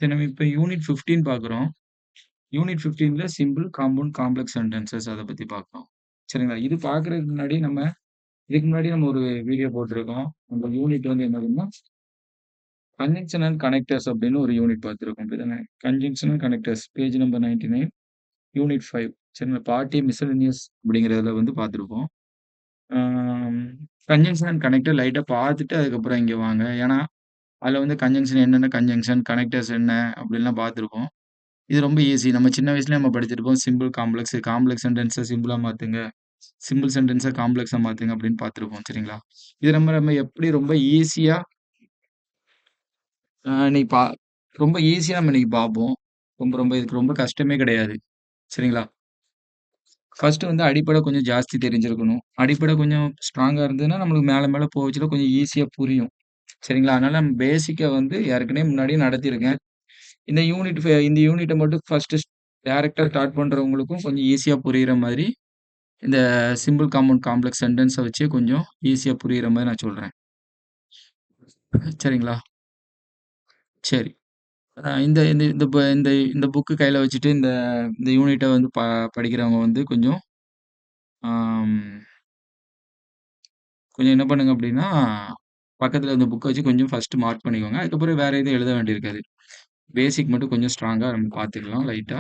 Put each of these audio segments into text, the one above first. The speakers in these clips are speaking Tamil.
சரி நம்ம இப்ப யூனிட் 15 பார்க்குறோம். யூனிட் 15ல சிம்பிள், காம்பவுண்ட், காம்ப்ளக்ஸ் சென்டென்சஸ் அத பத்தி பார்க்குறோம். சரிங்களா? இது பார்க்குறதுக்கு முன்னாடி இதுக்கு முன்னாடி நம்ம ஒரு வீடியோ போட்டிருக்கோம். அந்த யூனிட் வந்து என்னதுன்னா, கன்ஜங்ஷன் அண்ட் கனெக்டர்ஸ் அப்படின்னு ஒரு யூனிட் பார்த்திருக்கோம். அப்படிதானே? Conjunction and connectors page number 99 unit 5 சரிங்களா? பார்ட் ஏ மிஸ்செலேனியஸ் அப்படிங்கிறதுல வந்து பார்த்திருப்போம். ஆம் கன்ஜங்ஷன் அண்ட் கனெக்டர் லைட்டா பார்த்துட்டு அதுக்கப்புறம் இங்க வாங்க. ஏன்னா, அதுல வந்து கன்ஜங்ஷன் என்னென்ன கன்ஜங்ஷன், கனெக்டர்ஸ் என்ன அப்படின்லாம் பார்த்திருப்போம். இது ரொம்ப ஈஸி. நம்ம சின்ன வயசுலயே நம்ம படிச்சிருப்போம். Simple, complex. காம்ப்ளக்ஸ் சென்டென்ஸ சிம்பிளா மாத்துங்க. சிம்பிள் சென்டென்ஸ காம்ப்ளக்ஸா மாத்துங்க அப்படின்னு பார்த்திருப்போம். சரிங்களா? இது நம்ம நம்ம எப்படி ரொம்ப ஈஸியா இன்னைக்கு ரொம்ப ஈஸியா நம்ம இன்னைக்கு பார்ப்போம். ரொம்ப ரொம்ப இதுக்கு ரொம்ப கஷ்டமே கிடையாது. சரிங்களா? ஃபர்ஸ்ட் வந்து அடிப்படை கொஞ்சம் ஜாஸ்தி தெரிஞ்சிருக்கணும். அடிப்படை கொஞ்சம் ஸ்ட்ராங்கா இருந்ததுன்னா, நம்மளுக்கு மேல மேல போகச்சுல கொஞ்சம் ஈஸியா புரியும். சரிங்களா? அதனால நம்ம பேசிக்க வந்து ஏற்கனவே முன்னாடியே நடத்தியிருக்கேன். இந்த யூனிட்ட மட்டும் ஃபர்ஸ்ட் டைரக்ட்டா ஸ்டார்ட் பண்றவங்களுக்கும் கொஞ்சம் ஈஸியா புரியிற மாதிரி, இந்த சிம்பிள், காம்பவுண்ட், காம்ப்ளக்ஸ் சென்டென்ஸ வச்சே கொஞ்சம் ஈஸியா புரியிற மாரி நான் சொல்றேன். சரிங்களா? சரி. இந்த இந்த இந்த ப இந்த இந்த புக்கு கையில வச்சுட்டு இந்த இந்த யூனிட்ட வந்து படிக்கிறவங்க வந்து கொஞ்சம் ஆம் கொஞ்சம் என்ன பண்ணுங்க அப்டின்னா, பக்கத்துல இந்த புக்க வச்சு கொஞ்சம் ஃபர்ஸ்ட் மார்க் பண்ணிக்கோங்க. அதுக்கப்புறம் வேற எதுவும் எழுத வேண்டியிருக்காது. பேசிக் மட்டும் கொஞ்சம் ஸ்ட்ராங்கா நம்ம பார்த்துக்கலாம் லைட்டா.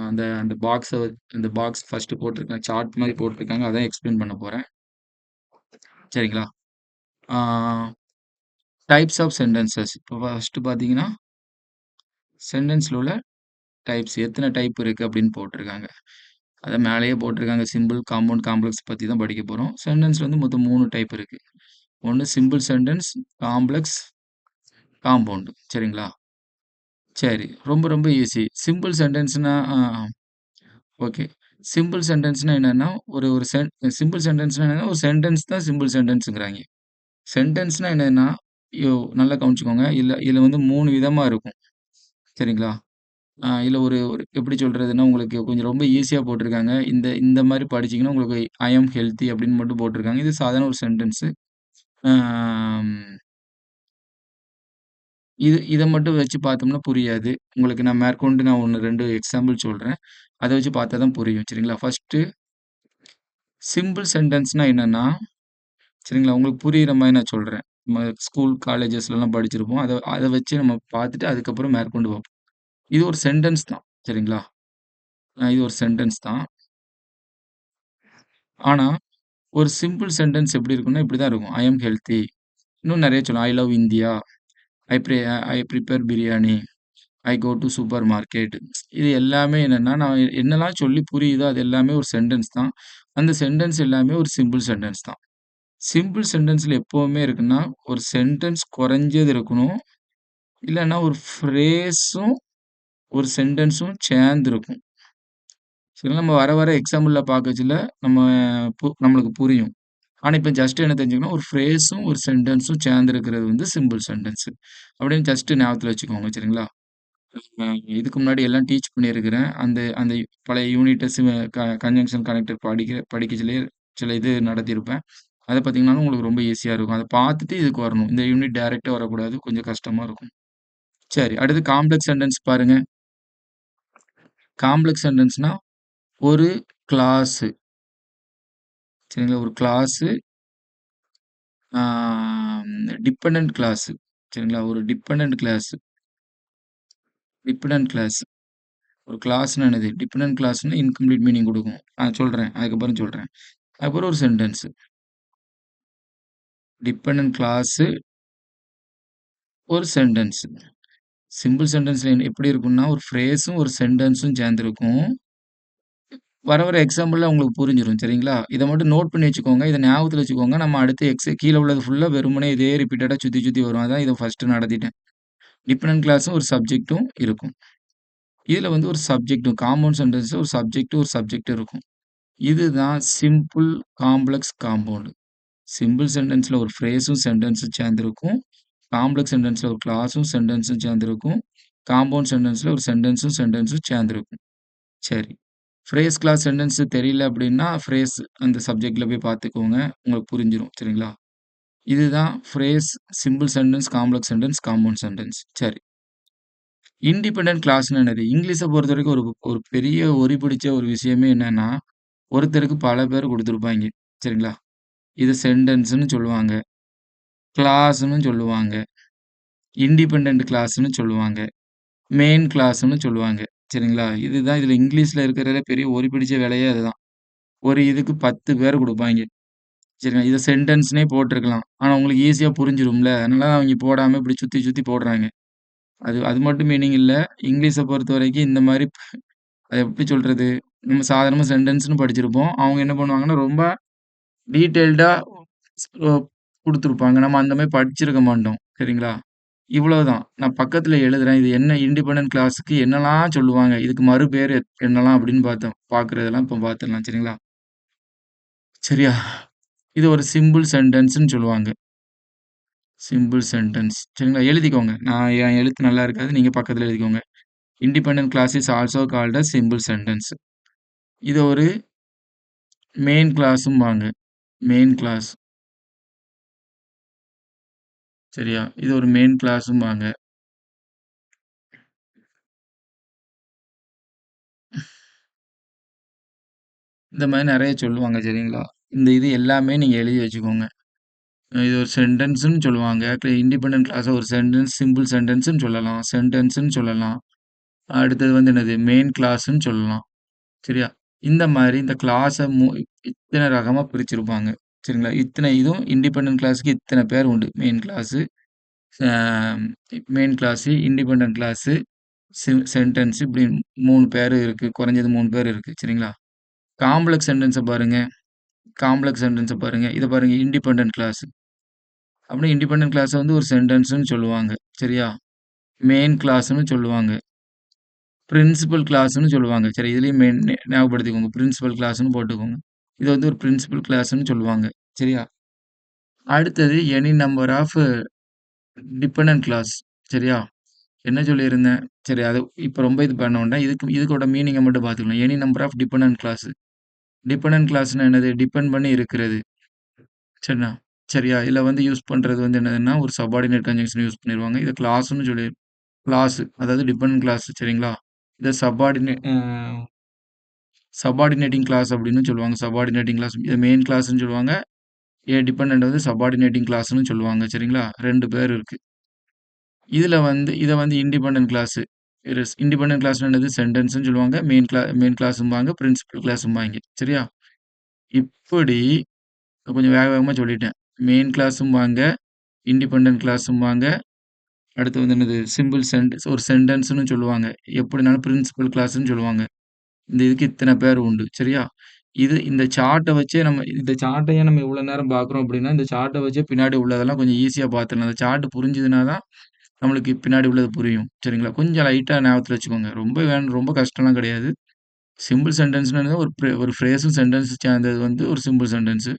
அந்த அந்த அந்த பாக்ஸ் ஃபர்ஸ்ட் போட்டிருக்கேன். சார்ட் மாரி போட்டிருக்காங்க. அதான் எக்ஸ்ப்ளைன் பண்ண போறேன். சரிங்களா? ஆ டைப்ஸ் ஆஃப் சென்டென்சஸ். இப்போ ஃபர்ஸ்ட் பார்த்தீங்கன்னா, சென்டென்ஸ்ல உள்ள டைப்ஸ் எத்தன டைப் இருக்கு அப்படின்னு போட்டிருக்காங்க. அத மேலேயே போட்டிருக்காங்க. சிம்பிள், காம்பவுண்ட், காம்ப்ளக்ஸ் பத்தி தான் படிக்க போறோம். சென்டென்ஸ்ல வந்து மொத்தம் 3 டைப் இருக்கு. ஒண்ணு சிம்பிள் சென்டென்ஸ், காம்ப்ளக்ஸ், காம்பவுண்ட். சரிங்களா? சரி. ரொம்ப ரொம்ப ஈஸி. சிம்பிள் சென்டென்ஸ்னா ஓகே. சிம்பிள் சென்டென்ஸ்னா என்னன்னா, ஒரு ஒரு சிம்பிள் சென்டென்ஸ்னா என்னன்னா, ஒரு சென்டென்ஸ் தான் சிம்பிள் சென்டென்ஸ்ங்கிறாய்ங்க. சென்டென்ஸ்னா என்னன்னா, நல்லா கவனிச்சுக்கோங்க. இதுல வந்து 3 விதமா இருக்கும். சரிங்களா? இதுல ஒரு ஒரு எப்படி சொல்றதுன்னா, உங்களுக்கு கொஞ்சம் ரொம்ப ஈஸியா போட்டுருக்காங்க. இந்த இந்த மாரி படிச்சீங்கன்னா, உங்களுக்கு ஐ அம் ஹெல்த்தி அப்படின்னு மட்டும் போட்டுருக்காங்க. இது சாதாரண ஒரு சென்டென்ஸு. ஆம் இத மட்டும் வச்சு பார்த்தோம்னா புரியாது. உங்களுக்கு நான் மேற்கொண்டு 1, 2 எக்ஸாம்பிள் சொல்றேன். அத வச்சு பார்த்தா தான் புரியும். சரிங்களா? ஃபர்ஸ்ட்டு சிம்பிள் சென்டென்ஸ்னா என்னன்னா, சரிங்களா? உங்களுக்கு புரியிற மாரி நான் சொல்றேன். நம்ம ஸ்கூல், காலேஜஸ்லலாம் படிச்சிருப்போம். அத அத வச்சு நம்ம பார்த்துட்டு அதுக்கப்புறம் மேற்கொண்டு பார்ப்போம். இது ஒரு சென்டென்ஸ் தான். சரிங்களா? இது ஒரு சென்டென்ஸ் தான். ஆனா, ஒரு சிம்பிள் சென்டென்ஸ் எப்படி இருக்கும்னா, இப்படி தான் இருக்கும். I am healthy. இன்னும் நெறைய சொல்லலாம். I love India. I prepare biryani. I go to supermarket. இது எல்லாமே என்னன்னா, நான் என்னலாம் சொல்லி புரியுதோ, அது எல்லாமே ஒரு சென்டென்ஸ் தான். அந்த சென்டென்ஸ் எல்லாமே ஒரு சிம்பிள் சென்டென்ஸ் தான். சிம்பிள் சென்டென்ஸ்ல எப்பவுமே இருக்குன்னா, ஒரு சென்டென்ஸ் குறைஞ்சது இருக்கணும். இல்லன்னா ஒரு ஃப்ரேஸும், ஒரு சென்டென்ஸும் சேர்ந்து இருக்கும். சரிங்களா? நம்ம வர வர எக்ஸாம்பிள்ல பார்க்கச்சுல, நம்ம நம்மளுக்கு புரியும். ஆனா, இப்ப ஜஸ்ட் என்ன தெரிஞ்சுக்கணும், ஒரு ஃப்ரேஸும், ஒரு சென்டென்ஸும் சேர்ந்து இருக்கிறது வந்து சிம்பிள் சென்டென்ஸ். அப்படின்னு ஜஸ்ட் ஞாபகத்துல வச்சுக்கோங்க. சரிங்களா? அ இதுக்கு முன்னாடி எல்லாம் டீச் பண்ணியிருக்கிறேன். அந்த அந்த பழைய யூனிட்ட கன்ஜங்ஷன், கனெக்டர் படிக்கச்சுலயே சில இது நடத்தியிருப்பேன். அத பார்த்தீங்கனாலும் உங்களுக்கு ரொம்ப ஈஸியா இருக்கும். அத பார்த்துட்டு இதுக்கு வரணும். இந்த யூனிட் டைரக்ட்டா வரக்கூடாது. கொஞ்சம் கஷ்டமா இருக்கும். சரி, அடுத்து காம்ப்ளக்ஸ் சென்டென்ஸ் பாருங்க. காம்ப்ளக்ஸ் சென்டென்ஸ்னா ஒரு கிளாஸு சரிங்களா? ஒரு கிளாஸு ஆ டிபெண்டன்ட் கிளாஸு சரிங்களா? ஒரு டிபெண்டன்ட் கிளாஸு டிபெண்டன்ட் கிளாஸ். ஒரு கிளாஸ்னா என்னது? டிபெண்டன்ட் கிளாஸ்ன்னா இன்கம்ப்ளீட் மீனிங் குடுக்கும். சொல்றேன். அதுக்கப்புறம் சொல்றேன். அதுக்கப்புறம் ஒரு சென்டென்ஸ். டிபெண்டன்ட் கிளாஸு, ஒரு சென்டென்ஸ். சிம்பிள் சென்டென்ஸ்ல எப்படி இருக்கும்னா, ஒரு ஃப்ரேஸும், ஒரு சென்டென்ஸும் சேர்ந்திருக்கும். வர வர எக்ஸாம்பிள்ல உங்களுக்கு புரிஞ்சிரும். சரிங்களா? இத மட்டும் நோட் பண்ணி வச்சுக்கோங்க. இத ஞாபகத்துல வச்சுக்கோங்க. நம்ம அடுத்து கீழ உள்ளது ஃபுல்லா வெறுமனே இதே ரிப்பீட்டடா சுத்தி சுத்தி வரும். அதான் இத ஃபர்ஸ்ட் நடத்திட்டேன். டிபெண்டன்ட் கிளாஸும், ஒரு சப்ஜெக்டும் இருக்கும். இதுல வந்து ஒரு சப்ஜெக்டும் காம்பவுண்ட் சென்டென்ஸ்ல ஒரு சப்ஜெக்ட் இருக்கும். இதுதான் சிம்பிள், காம்ப்ளக்ஸ், காம்பவுண்ட். சிம்பிள் சென்டென்ஸ்ல ஒரு ஃப்ரேஸும், சென்டென்ஸும் சேர்ந்திருக்கும். காம்ப்ளக்ஸ் சென்டென்ஸ்ல ஒரு கிளாஸும், சென்டென்ஸும் சேர்ந்திருக்கும். காம்பவுண்ட் சென்டென்ஸ்ல ஒரு சென்டென்ஸும் சேர்ந்திருக்கும். சரி. ஃப்ரேஸ், கிளாஸ், சென்டென்ஸ் தெரியல அப்டின்னா, அந்த சப்ஜெக்ட்ல போய் பார்த்துக்கோங்க. உங்களுக்கு புரிஞ்சிரும். சரிங்களா? இதுதான் phrase, simple sentence, complex sentence, compound sentence. சரி. இண்டிபெண்டன்ட் கிளாஸ்ன்னா என்னது? இங்கிலீஷ பொறுத்தவரைக்கும் ஒரு ஒரு பெரிய ஒறி பிடிச்ச ஒரு விஷயமே என்னன்னா, ஒருத்தருக்கு பல பேர் குடுத்துருப்பாய்ங்க. சரிங்களா? இத சென்டென்ஸ்ன்னு சொல்லுவாங்க. கிளாஸ்ன்னு சொல்லுவாங்க. இண்டிபெண்டன்ட் கிளாஸ்ன்னு சொல்லுவாங்க. மெயின் கிளாஸ்ன்னு சொல்லுவாங்க. சரிங்களா? இதுதான் இதுல இங்கிலீஷ்ல இருக்கிறதுல பெரிய ஒரி பிடிச்ச வேலையே அதுதான். ஒரு இதுக்கு 10 பேர் குடுப்பாய்ங்க. சரிங்களா? இத சென்டென்ஸ்ன்னே போட்டுருக்கலாம். ஆனா உங்களுக்கு ஈஸியா புரிஞ்சிரும்ல. அதனால அவைங்க போடாம இப்படி சுத்தி சுத்தி போடுறாங்க. அது அது மட்டும் மீனிங் இல்ல. இங்கிலீஷ பொறுத்தவரைக்கும் இந்த மாரி அத எப்படி சொல்றது? நம்ம சாதாரணமா சென்டென்ஸ்ன்னு படிச்சிருப்போம். அவங்க என்ன பண்ணுவாங்கன்னா, ரொம்ப டீட்டெயில்டா ஒ குடுத்துருப்பாங்க. நம்ம அந்த மாரி படிச்சிருக்க மாட்டோம். சரிங்களா? இவ்வளவுதான். நான் பக்கத்துல எழுதுறேன். இது என்ன இண்டிபெண்டன்ட் கிளாஸ்க்கு என்னலாம் சொல்லுவாங்க? இதுக்கு மறுபேரு என்னலாம் அப்படின்னு பார்த்தோம். பார்க்கிறதெல்லாம் இப்ப பார்த்துடலாம். சரிங்களா? சரியா? இது ஒரு சிம்பிள் சென்டென்ஸ்ன்னு சொல்லுவாங்க. Simple sentence. சரிங்களா? எழுதிக்கோங்க. நான் என் எழுத்து நல்லா இருக்காது. நீங்க பக்கத்துல எழுதிக்கோங்க. Independent class is also called a simple sentence. இத ஒரு மெயின் கிளாஸ்ம்பாங்க. Main clause. சரியா? இது ஒரு மெயின் கிளாஸ்ம்பாங்க. இந்த மாரி நெறைய சொல்லுவாங்க. சரிங்களா? இந்த இது எல்லாமே நீங்க எழுதி வச்சுக்கோங்க. இது ஒரு சென்டென்ஸ்ன்னு சொல்லுவாங்க. இண்டிபெண்டன்ட் கிளாஸ ஒரு சென்டென்ஸ், சிம்பிள் சென்டென்ஸ்ன்னு சொல்லலாம். சென்டென்ஸ்ன்னு சொல்லலாம். அடுத்தது வந்து என்னது? மெயின் கிளாஸ்ன்னு சொல்லலாம். சரியா? இந்த மாரி இந்த கிளாஸ இத்தன ரகமா பிரிச்சிருப்பாங்க. சரிங்களா? இத்தன இதுவும் இண்டிபெண்டன்ட் கிளாஸ்க்கு இத்தன பேர் உண்டு. Main clause, uh main clause, independent clause, sentence இப்படி 3 பேரு இருக்கு. குறைஞ்சது 3 பேர் இருக்கு. சரிங்களா? காம்ப்ளக்ஸ் சென்டென்ஸ பாருங்க. காம்ப்ளக்ஸ் சென்டென்ஸ பாருங்க. இத பாருங்க இண்டிபெண்டன்ட் கிளாஸ். அப்படின்னா இண்டிபெண்டன்ட் கிளாஸ வந்து ஒரு சென்டென்ஸ்ன்னு சொல்லுவாங்க. சரியா? மெயின் கிளாஸ்ன்னு சொல்லுவாங்க. பிரின்சிபல் கிளாஸ்ன்னு சொல்லுவாங்க. சரி இதுலயும் மெயின் ஞாபகப்படுத்திக்கோங்க. பிரின்சிபல் கிளாஸ்ன்னு போட்டுக்கோங்க. இது வந்து ஒரு பிரின்சிபல் கிளாஸ்ன்னு சொல்லுவாங்க. சரியா? அடுத்தது any number of dependent clause. சரியா? என்ன சொல்லியிருந்தேன்? சரி அது இப்ப ரொம்ப இது பண்ண வேண்டாம். இதுக்கோட மீனிங்க மட்டும் பார்த்துக்கலாம். Any number of dependent clause. Dependent கிளாஸ்ன்னா என்னது? டிபெண்ட் பண்ணி இருக்கிறது. சரியா? சரியா? இதுல வந்து யூஸ் பண்றது வந்து என்னதுன்னா, ஒரு சப்பார்டினேட் கன்ஜங்ஷன் யூஸ் பண்ணிருவாங்க. இத கிளாஸ்ன்னு சொல்லி கிளாஸ் அதாவது டிபெண்டன்ட் கிளாஸ் சரிங்களா? இத சப்பார்டினேட்டிங் கிளாஸ் அப்படின்னு சொல்லுவாங்க. Subordinating clause. இத மெயின் கிளாஸ்ன்னு சொல்லுவாங்க. டிபெண்டன்ட் வந்து சப்பார்டினேட்டிங் கிளாஸ்ன்னு சொல்லுவாங்க. சரிங்களா? 2 பேர் இருக்கு. இதுல வந்து இத வந்து இண்டிபெண்டன்ட் கிளாஸ். இண்டிபெண்டன்ட் கிளாஸ்னா என்னது? சென்டென்ஸ்ன்னு சொல்லுவாங்க. மெயின் கிளாஸ்ம்பாங்க. பிரின்சிபல் கிளாஸ்ம்பாய்ங்க. சரியா? இப்படி கொஞ்சம் வேக வேகமா சொல்லிட்டேன். மெயின் கிளாஸ்ம்பாங்க, இண்டிபெண்டன்ட் கிளாஸ்ம்பாங்க. அடுத்து வந்து என்னது? சிம்பிள் ஒரு சென்டென்ஸ்ன்னு சொல்லுவாங்க. எப்படினாலும் பிரின்சிபல் கிளாஸ்ன்னு சொல்லுவாங்க. இந்த இதுக்கு இத்தன பேர் உண்டு. சரியா? இந்த சார்ட்ட வச்சே இந்த சார்ட்ட ஏன் நம்ம இவ்வளோ நேரம் பார்க்குறோம் அப்படின்னா, இந்த சார்ட்ட வச்சே பின்னாடி உள்ளதெல்லாம் கொஞ்சம் ஈஸியா பார்த்துடலாம். அந்த சார்ட் புரிஞ்சுதுனா தான் நம்மளுக்கு பின்னாடி உள்ளது புரியும். சரிங்களா? கொஞ்சம் லைட்டா ஞாபகத்துல வச்சுக்கோங்க. ரொம்ப கஷ்டம்லாம் கிடையாது. சிம்பிள் சென்டென்ஸ்ன்னு ஒரு ஃப்ரேஸும் சென்டென்ஸும் சேர்ந்தது வந்து ஒரு சிம்பிள் சென்டென்ஸ்.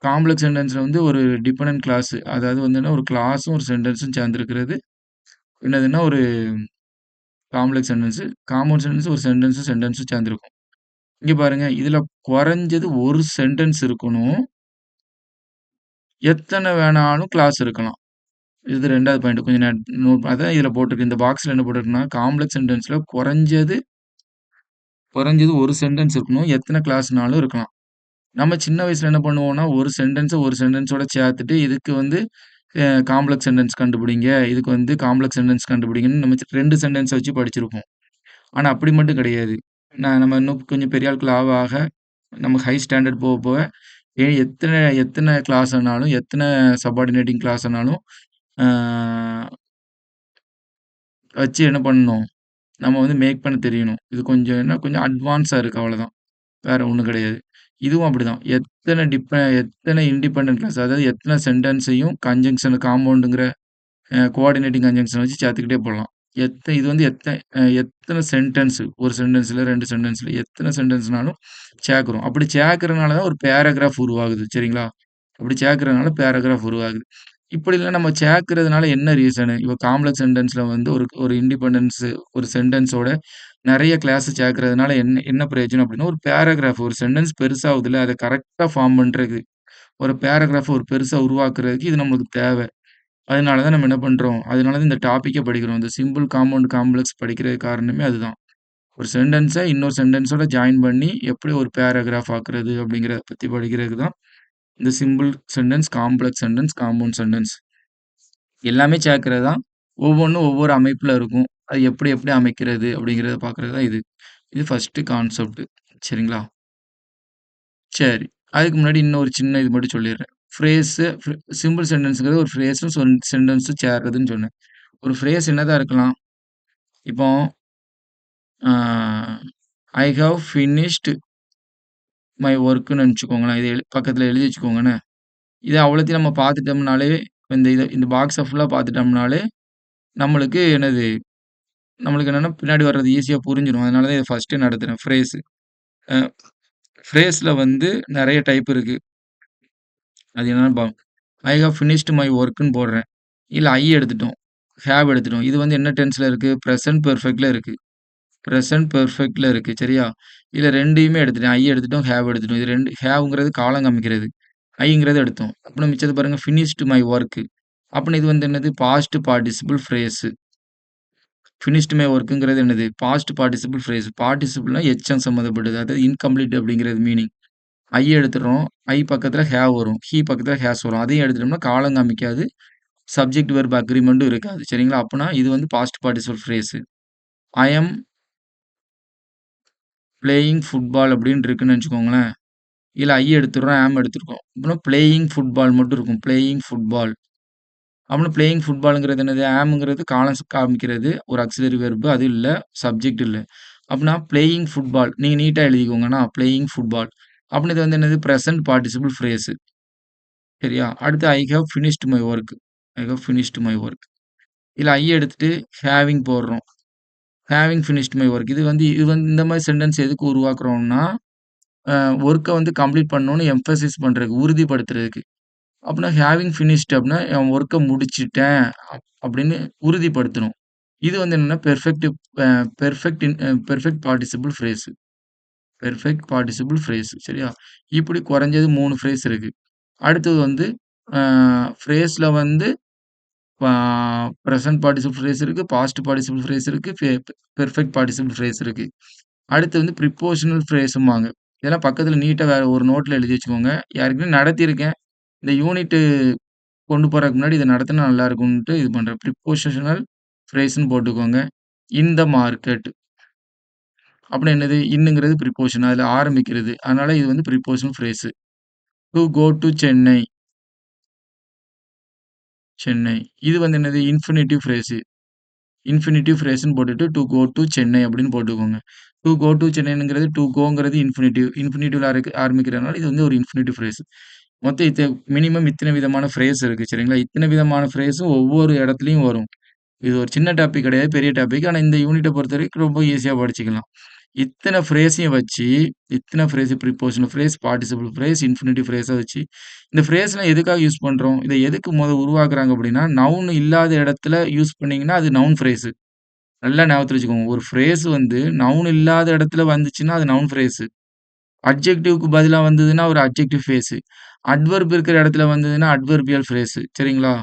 காம்ப்ளக்ஸ் சென்டென்ஸ்ல வந்து ஒரு டிபெண்டன்ட் கிளாஸ். அதாவது வந்துன்னா ஒரு கிளாஸும், ஒரு சென்டென்ஸும் சேர்ந்திருக்கிறது. என்னதுன்னா ஒரு காம்ப்ளக்ஸ் சென்டென்ஸ். காம்பவுண்ட் சென்டென்ஸ் ஒரு சென்டென்ஸும் சென்டென்ஸும் சேர்ந்திருக்கும். இங்க பாருங்க, இதுல குறைஞ்சது ஒரு சென்டென்ஸ் இருக்கணும். எத்தன வேணாலும் கிளாஸ் இருக்கலாம். இது 2வது பாயிண்ட். கொஞ்சம் அதான் இதுல போட்டிருக்கு. இந்த பாக்ஸ்ல என்ன போட்டிருக்குன்னா, காம்ப்ளக்ஸ் சென்டென்ஸ்ல குறைஞ்சது ஒரு சென்டென்ஸ் இருக்கணும். எத்தன கிளாஸ்னாலும் இருக்கலாம். நம்ம சின்ன வயசுல என்ன பண்ணுவோம்னா, ஒரு சென்டென்ஸோட சேர்த்துட்டு, இதுக்கு வந்து காம்ப்ளக்ஸ் சென்டென்ஸ் கண்டுபிடிங்க. இதுக்கு வந்து காம்ப்ளக்ஸ் சென்டென்ஸ் கண்டுபிடிங்கன்னு நம்ம 2 சென்டென்ஸ வச்சு படிச்சிருப்போம். ஆனா அப்படி மட்டும் கிடையாது. நம்ம இன்னும் கொஞ்சம் பெரிய ஆட்கள் ஆக ஆக, நமக்கு ஹை ஸ்டாண்டர்ட் போக போக, எத்தன எத்தன கிளாஸ் ஆனாலும், எத்தன சப்பார்டினேட்டிங் கிளாஸ் ஆனாலும், ஆ வச்சு என்ன பண்ணணும், நம்ம வந்து மேக் பண்ண தெரியணும். இது கொஞ்சம் கொஞ்சம் அட்வான்ஸா இருக்கு அவ்வளோதான். வேற ஒண்ணும் கிடையாது. இதுவும் அப்படிதான். எத்தன இண்டிபெண்டன்ட் கிளாஸ் அதாவது எத்தன சென்டென்ஸையும் கன்ஜங்ஷன் காம்பவுண்டுங்கிற கோஆர்டினேட்டிங் கன்ஜங்ஷன் வச்சு சேர்த்துக்கிட்டே போலாம். இது வந்து எத்தன சென்டென்ஸ் ஒரு சென்டென்ஸ்ல, 2 சென்டென்ஸ்ல எத்தன சென்டென்ஸ்னாலும் சேர்க்கிறோம். அப்படி சேர்க்கிறனால தான் ஒரு பேராகிராஃப் உருவாகுது. சரிங்களா? அப்படி சேர்க்கிறனால பேராகிராஃப் உருவாகுது. இப்படிலாம் நம்ம சேர்க்கிறதுனால என்ன ரீசனு? இப்ப காம்ப்ளக்ஸ் சென்டென்ஸ்ல வந்து ஒரு ஒரு இண்டிபெண்டன்ஸ் ஒரு சென்டென்ஸோட நெறைய கிளாஸ் சேர்க்கிறதுனால என்ன என்ன பிரயோஜனம் அப்டின்னா, ஒரு பேராகிராஃப் ஒரு சென்டென்ஸ் பெருசாவுதுல்ல, அத கரெக்ட்டா ஃபார்ம் பண்றதுக்கு, ஒரு பேராகிராஃப் ஒரு பெருசா உருவாக்குறதுக்கு இது நம்மளுக்கு தேவ. அதனால தான் நம்ம என்ன பண்றோம், அதனால தான் இந்த டாபிக்கே படிக்கிறோம். இந்த சிம்பிள், காம்பவுண்ட், காம்ப்ளக்ஸ் படிக்கிறதுக்கு காரணமே அதுதான். ஒரு சென்டென்ஸ இன்னொரு சென்டென்ஸோட ஜாயின் பண்ணி எப்படி ஒரு பேராகிராஃப் ஆக்குறது அப்படிங்கிறத பத்தி படிக்கிறதுக்கு தான் இந்த simple sentence, complex sentence, compound sentence எல்லாமே சேர்க்கிறது தான். ஒவ்வொன்னும் ஒவ்வொரு அமைப்புல இருக்கும். அது எப்படி எப்படி அமைக்கிறது அப்படிங்கிறத பார்க்குறது தான் இது. இது ஃபர்ஸ்ட்டு கான்செப்ட். சரிங்களா? சரி. அதுக்கு முன்னாடி இன்னொரு சின்ன இது மட்டும் சொல்லிர்றேன். ஃப்ரேஸு சிம்பிள் சென்டென்ஸ்ங்கிறது ஒரு ஃப்ரேஸும் சென்டென்ஸும் சேர்றதுன்னு சொன்னேன். ஒரு ஃப்ரேஸ் என்னதான் இருக்கலாம்? இப்போ ஆ ஐ ஹேவ் ஃபினிஷ்ட் மை வொர்க்ன்னு நெனச்சுக்கோங்களேன். இத பக்கத்துல எழுதி வச்சுக்கோங்கன்னு. இத அவ்வளத்தையும் நம்ம பார்த்துட்டோம்னாலே, இந்த பாக்ஸ ஃபுல்லா பார்த்துட்டோம்னாலே, நம்மளுக்கு என்னது நம்மளுக்கு என்னன்னா பின்னாடி வர்றது ஈஸியா புரிஞ்சிரும். அதனால தான் இத ஃபர்ஸ்ட்டே நடத்துறேன் ஃப்ரேஸு. அ ஃப்ரேஸ்ல வந்து நெறைய டைப் இருக்கு. அது என்னன்னா ஐ ஹேவ் ஃபினிஷ்ட் மை வொர்க்ன்னு போடுறேன். இல்ல ஐ எடுத்துட்டோம். ஹேவ் எடுத்துட்டோம். இது வந்து என்ன டென்ஸ்ல இருக்கு? பிரசன்ட் பெர்ஃபெக்ட்ல இருக்கு. பிரசன்ட் பெர்ஃபெக்ட்ல இருக்கு. சரியா? இதுல 2யுமே எடுத்துட்டேன். ஐ எடுத்துட்டோம், ஹேவ் எடுத்துட்டோம். இது 2 ஹேவ்ங்கிறது காலம் காமிக்கிறது. ஐங்கிறத எடுத்தோம். அப்புறம் மிச்சத பாருங்க ஃபினிஷ்ட் மை வொர்க். அப்பன்னா இது வந்து என்னது? Past participle phrase. Finished my வொர்க்ங்கிறது என்னது? Past participle phrase. பார்ட்டிசிபிள்னா எச்சம் சம்மந்தப்பட்டது. அதாவது இன்கம்ப்ளீட் அப்படிங்கிறது மீனிங். ஐ எடுத்துடுறோம். ஐ பக்கத்துல ஹேவ் வரும். ஹி பக்கத்துல ஹேஸ் வரும். அதையும் எடுத்துட்டோம்னா காலம் காமிக்காது. சப்ஜெக்ட் வெர்ப் அக்ரீமென்ட்டும் இருக்காது. சரிங்களா? அப்பன்னா இது வந்து பாஸ்ட் பார்ட்டிசிபிள் ஃப்ரேஸ். ஐ அம் பிளேயிங் ஃபுட்பால் அப்படின்னு இருக்குன்னு வச்சுக்கோங்களேன். இல்ல ஐ எடுத்துடுறோம், ஆம் எடுத்துருக்கோம். அப்புறம் பிளேயிங் ஃபுட்பால் மட்டும் இருக்கும். Playing football. அப்பன்னா பிளேயிங் ஃபுட்பால்ங்கிறது என்னது? ஆம்ங்கிறது காலம் காமிக்கிறது. ஒரு ஆக்ஸிலரி வெர்ப். அது இல்ல. சப்ஜெக்ட் இல்ல. அப்பன்னா பிளேயிங் ஃபுட்பால். நீங்க நீட்டா எழுதிக்கோங்கண்ணா. Playing football. அப்பன்னா இது வந்து என்னது? Present participle phrase. சரியா? அடுத்து I have finished my work. I have finished my work. இல்ல ஐ எடுத்துட்டு ஹேவிங் போடுறோம். Having finished my work. இது வந்து இந்த மாரி சென்டென்ஸ் எதுக்கு உருவாக்குறோம்னா, அ வொர்க்க வந்து கம்ப்ளீட் பண்ணணும்னு எம்பசைஸ் பண்றதுக்கு, உறுதிப்படுத்துறதுக்கு. அப்பன்னா ஹேவிங் ஃபினிஷ்ட் அப்டின்னா, என் வொர்க்க முடிச்சுட்டேன் அப்படின்னு உறுதிப்படுத்தணும். இது வந்து என்னன்னா அ perfect participle phrase. Perfect participle phrase. சரியா? இப்படி குறைஞ்சது 3 ஃப்ரேஸ் இருக்கு. அடுத்தது வந்து அ ஃப்ரேஸ்ல வந்து பா பிரசன்ட் பார்ட்டிசிபிள் ஃப்ரேஸ் இருக்கு, பாஸ்ட் பார்ட்டிசிபிள் ஃப்ரேஸ் இருக்கு, பெர்ஃபெக்ட் பார்ட்டிசிபிள் ஃப்ரேஸ் இருக்கு. அடுத்து வந்து ப்ரிப்போஷனல் ஃப்ரேஸும்பாங்க. இதெல்லாம் பக்கத்துல நீட்டா வேற ஒரு நோட்ல எழுதி வச்சுக்கோங்க. ஏற்கனவே நடத்தியிருக்கேன். இந்த யூனிட் கொண்டு போறதுக்கு முன்னாடி இத நடத்துனா நல்லா இருக்கும்ன்ட்டு இது பண்றேன். ப்ரிப்போசிஷனல் ஃப்ரேஸ்ன்னு போட்டுக்கோங்க. இன் த மார்க்கெட். அப்புறம் என்னது? இன்னுங்கிறது ப்ரிப்போஷன். அதுல ஆரம்பிக்கிறது. அதனால இது வந்து prepositional phrase. Two go to Chennai. Chennai. இது வந்து என்னது? Infinitive phrase. இன்ஃபினிட்டிவ் ஃப்ரேஸ்ன்னு போட்டுட்டு, டூ கோ டூ சென்னை அப்படின்னு போட்டுக்கோங்க. டூ கோ டூ சென்னைங்கிறது டூ கோங்கிறது இன்ஃபினிட்டிவ். இன்ஃபினிட்டிவ்ல ஆரம்பிக்கிறதுனால இது வந்து ஒரு இன்ஃபினிட்டிவ் ஃப்ரேஸ். மொத்தம் மினிமம் இத்தன விதமான ஃப்ரேஸ் இருக்கு. சரிங்களா? இத்தன விதமான ஃப்ரேஸும் ஒவ்வொரு இடத்துலயும் வரும். இது ஒரு சின்ன டாபிக் கிடையாது. பெரிய டாபிக். ஆனா இந்த யூனிட்ட பொறுத்தவரைக்கும் ரொம்ப ஈஸியா படிச்சுக்கலாம். இத்தன ஃப்ரேஸையும் வச்சு, இத்தன phrase prepositional phrase, participle phrase, infinitive ஃப்ரேஸ வச்சு, இந்த ஃப்ரேஸ்லாம் எதுக்காக யூஸ் பண்றோம்? இத எதுக்கு உருவாக்குறாங்க அப்படின்னா, நவுன் இல்லாத இடத்துல யூஸ் பண்ணீங்கன்னா, அது நவுன் ஃப்ரேஸ். நல்லா ஞாபகத்துல வச்சுக்கோங்க. ஒரு ஃப்ரேஸ் வந்து நவுன் இல்லாத இடத்துல வந்துச்சுன்னா, அது நவுன் ஃப்ரேஸ். அட்ஜெக்டிவ்க்கு பதிலா வந்ததுன்னா, ஒரு அட்ஜெக்டிவ் ஃப்ரேஸ். அட்வெர்ப் இருக்கிற இடத்துல வந்ததுன்னா, அட்வெர்பியல் ஃப்ரேஸ். சரிங்களா?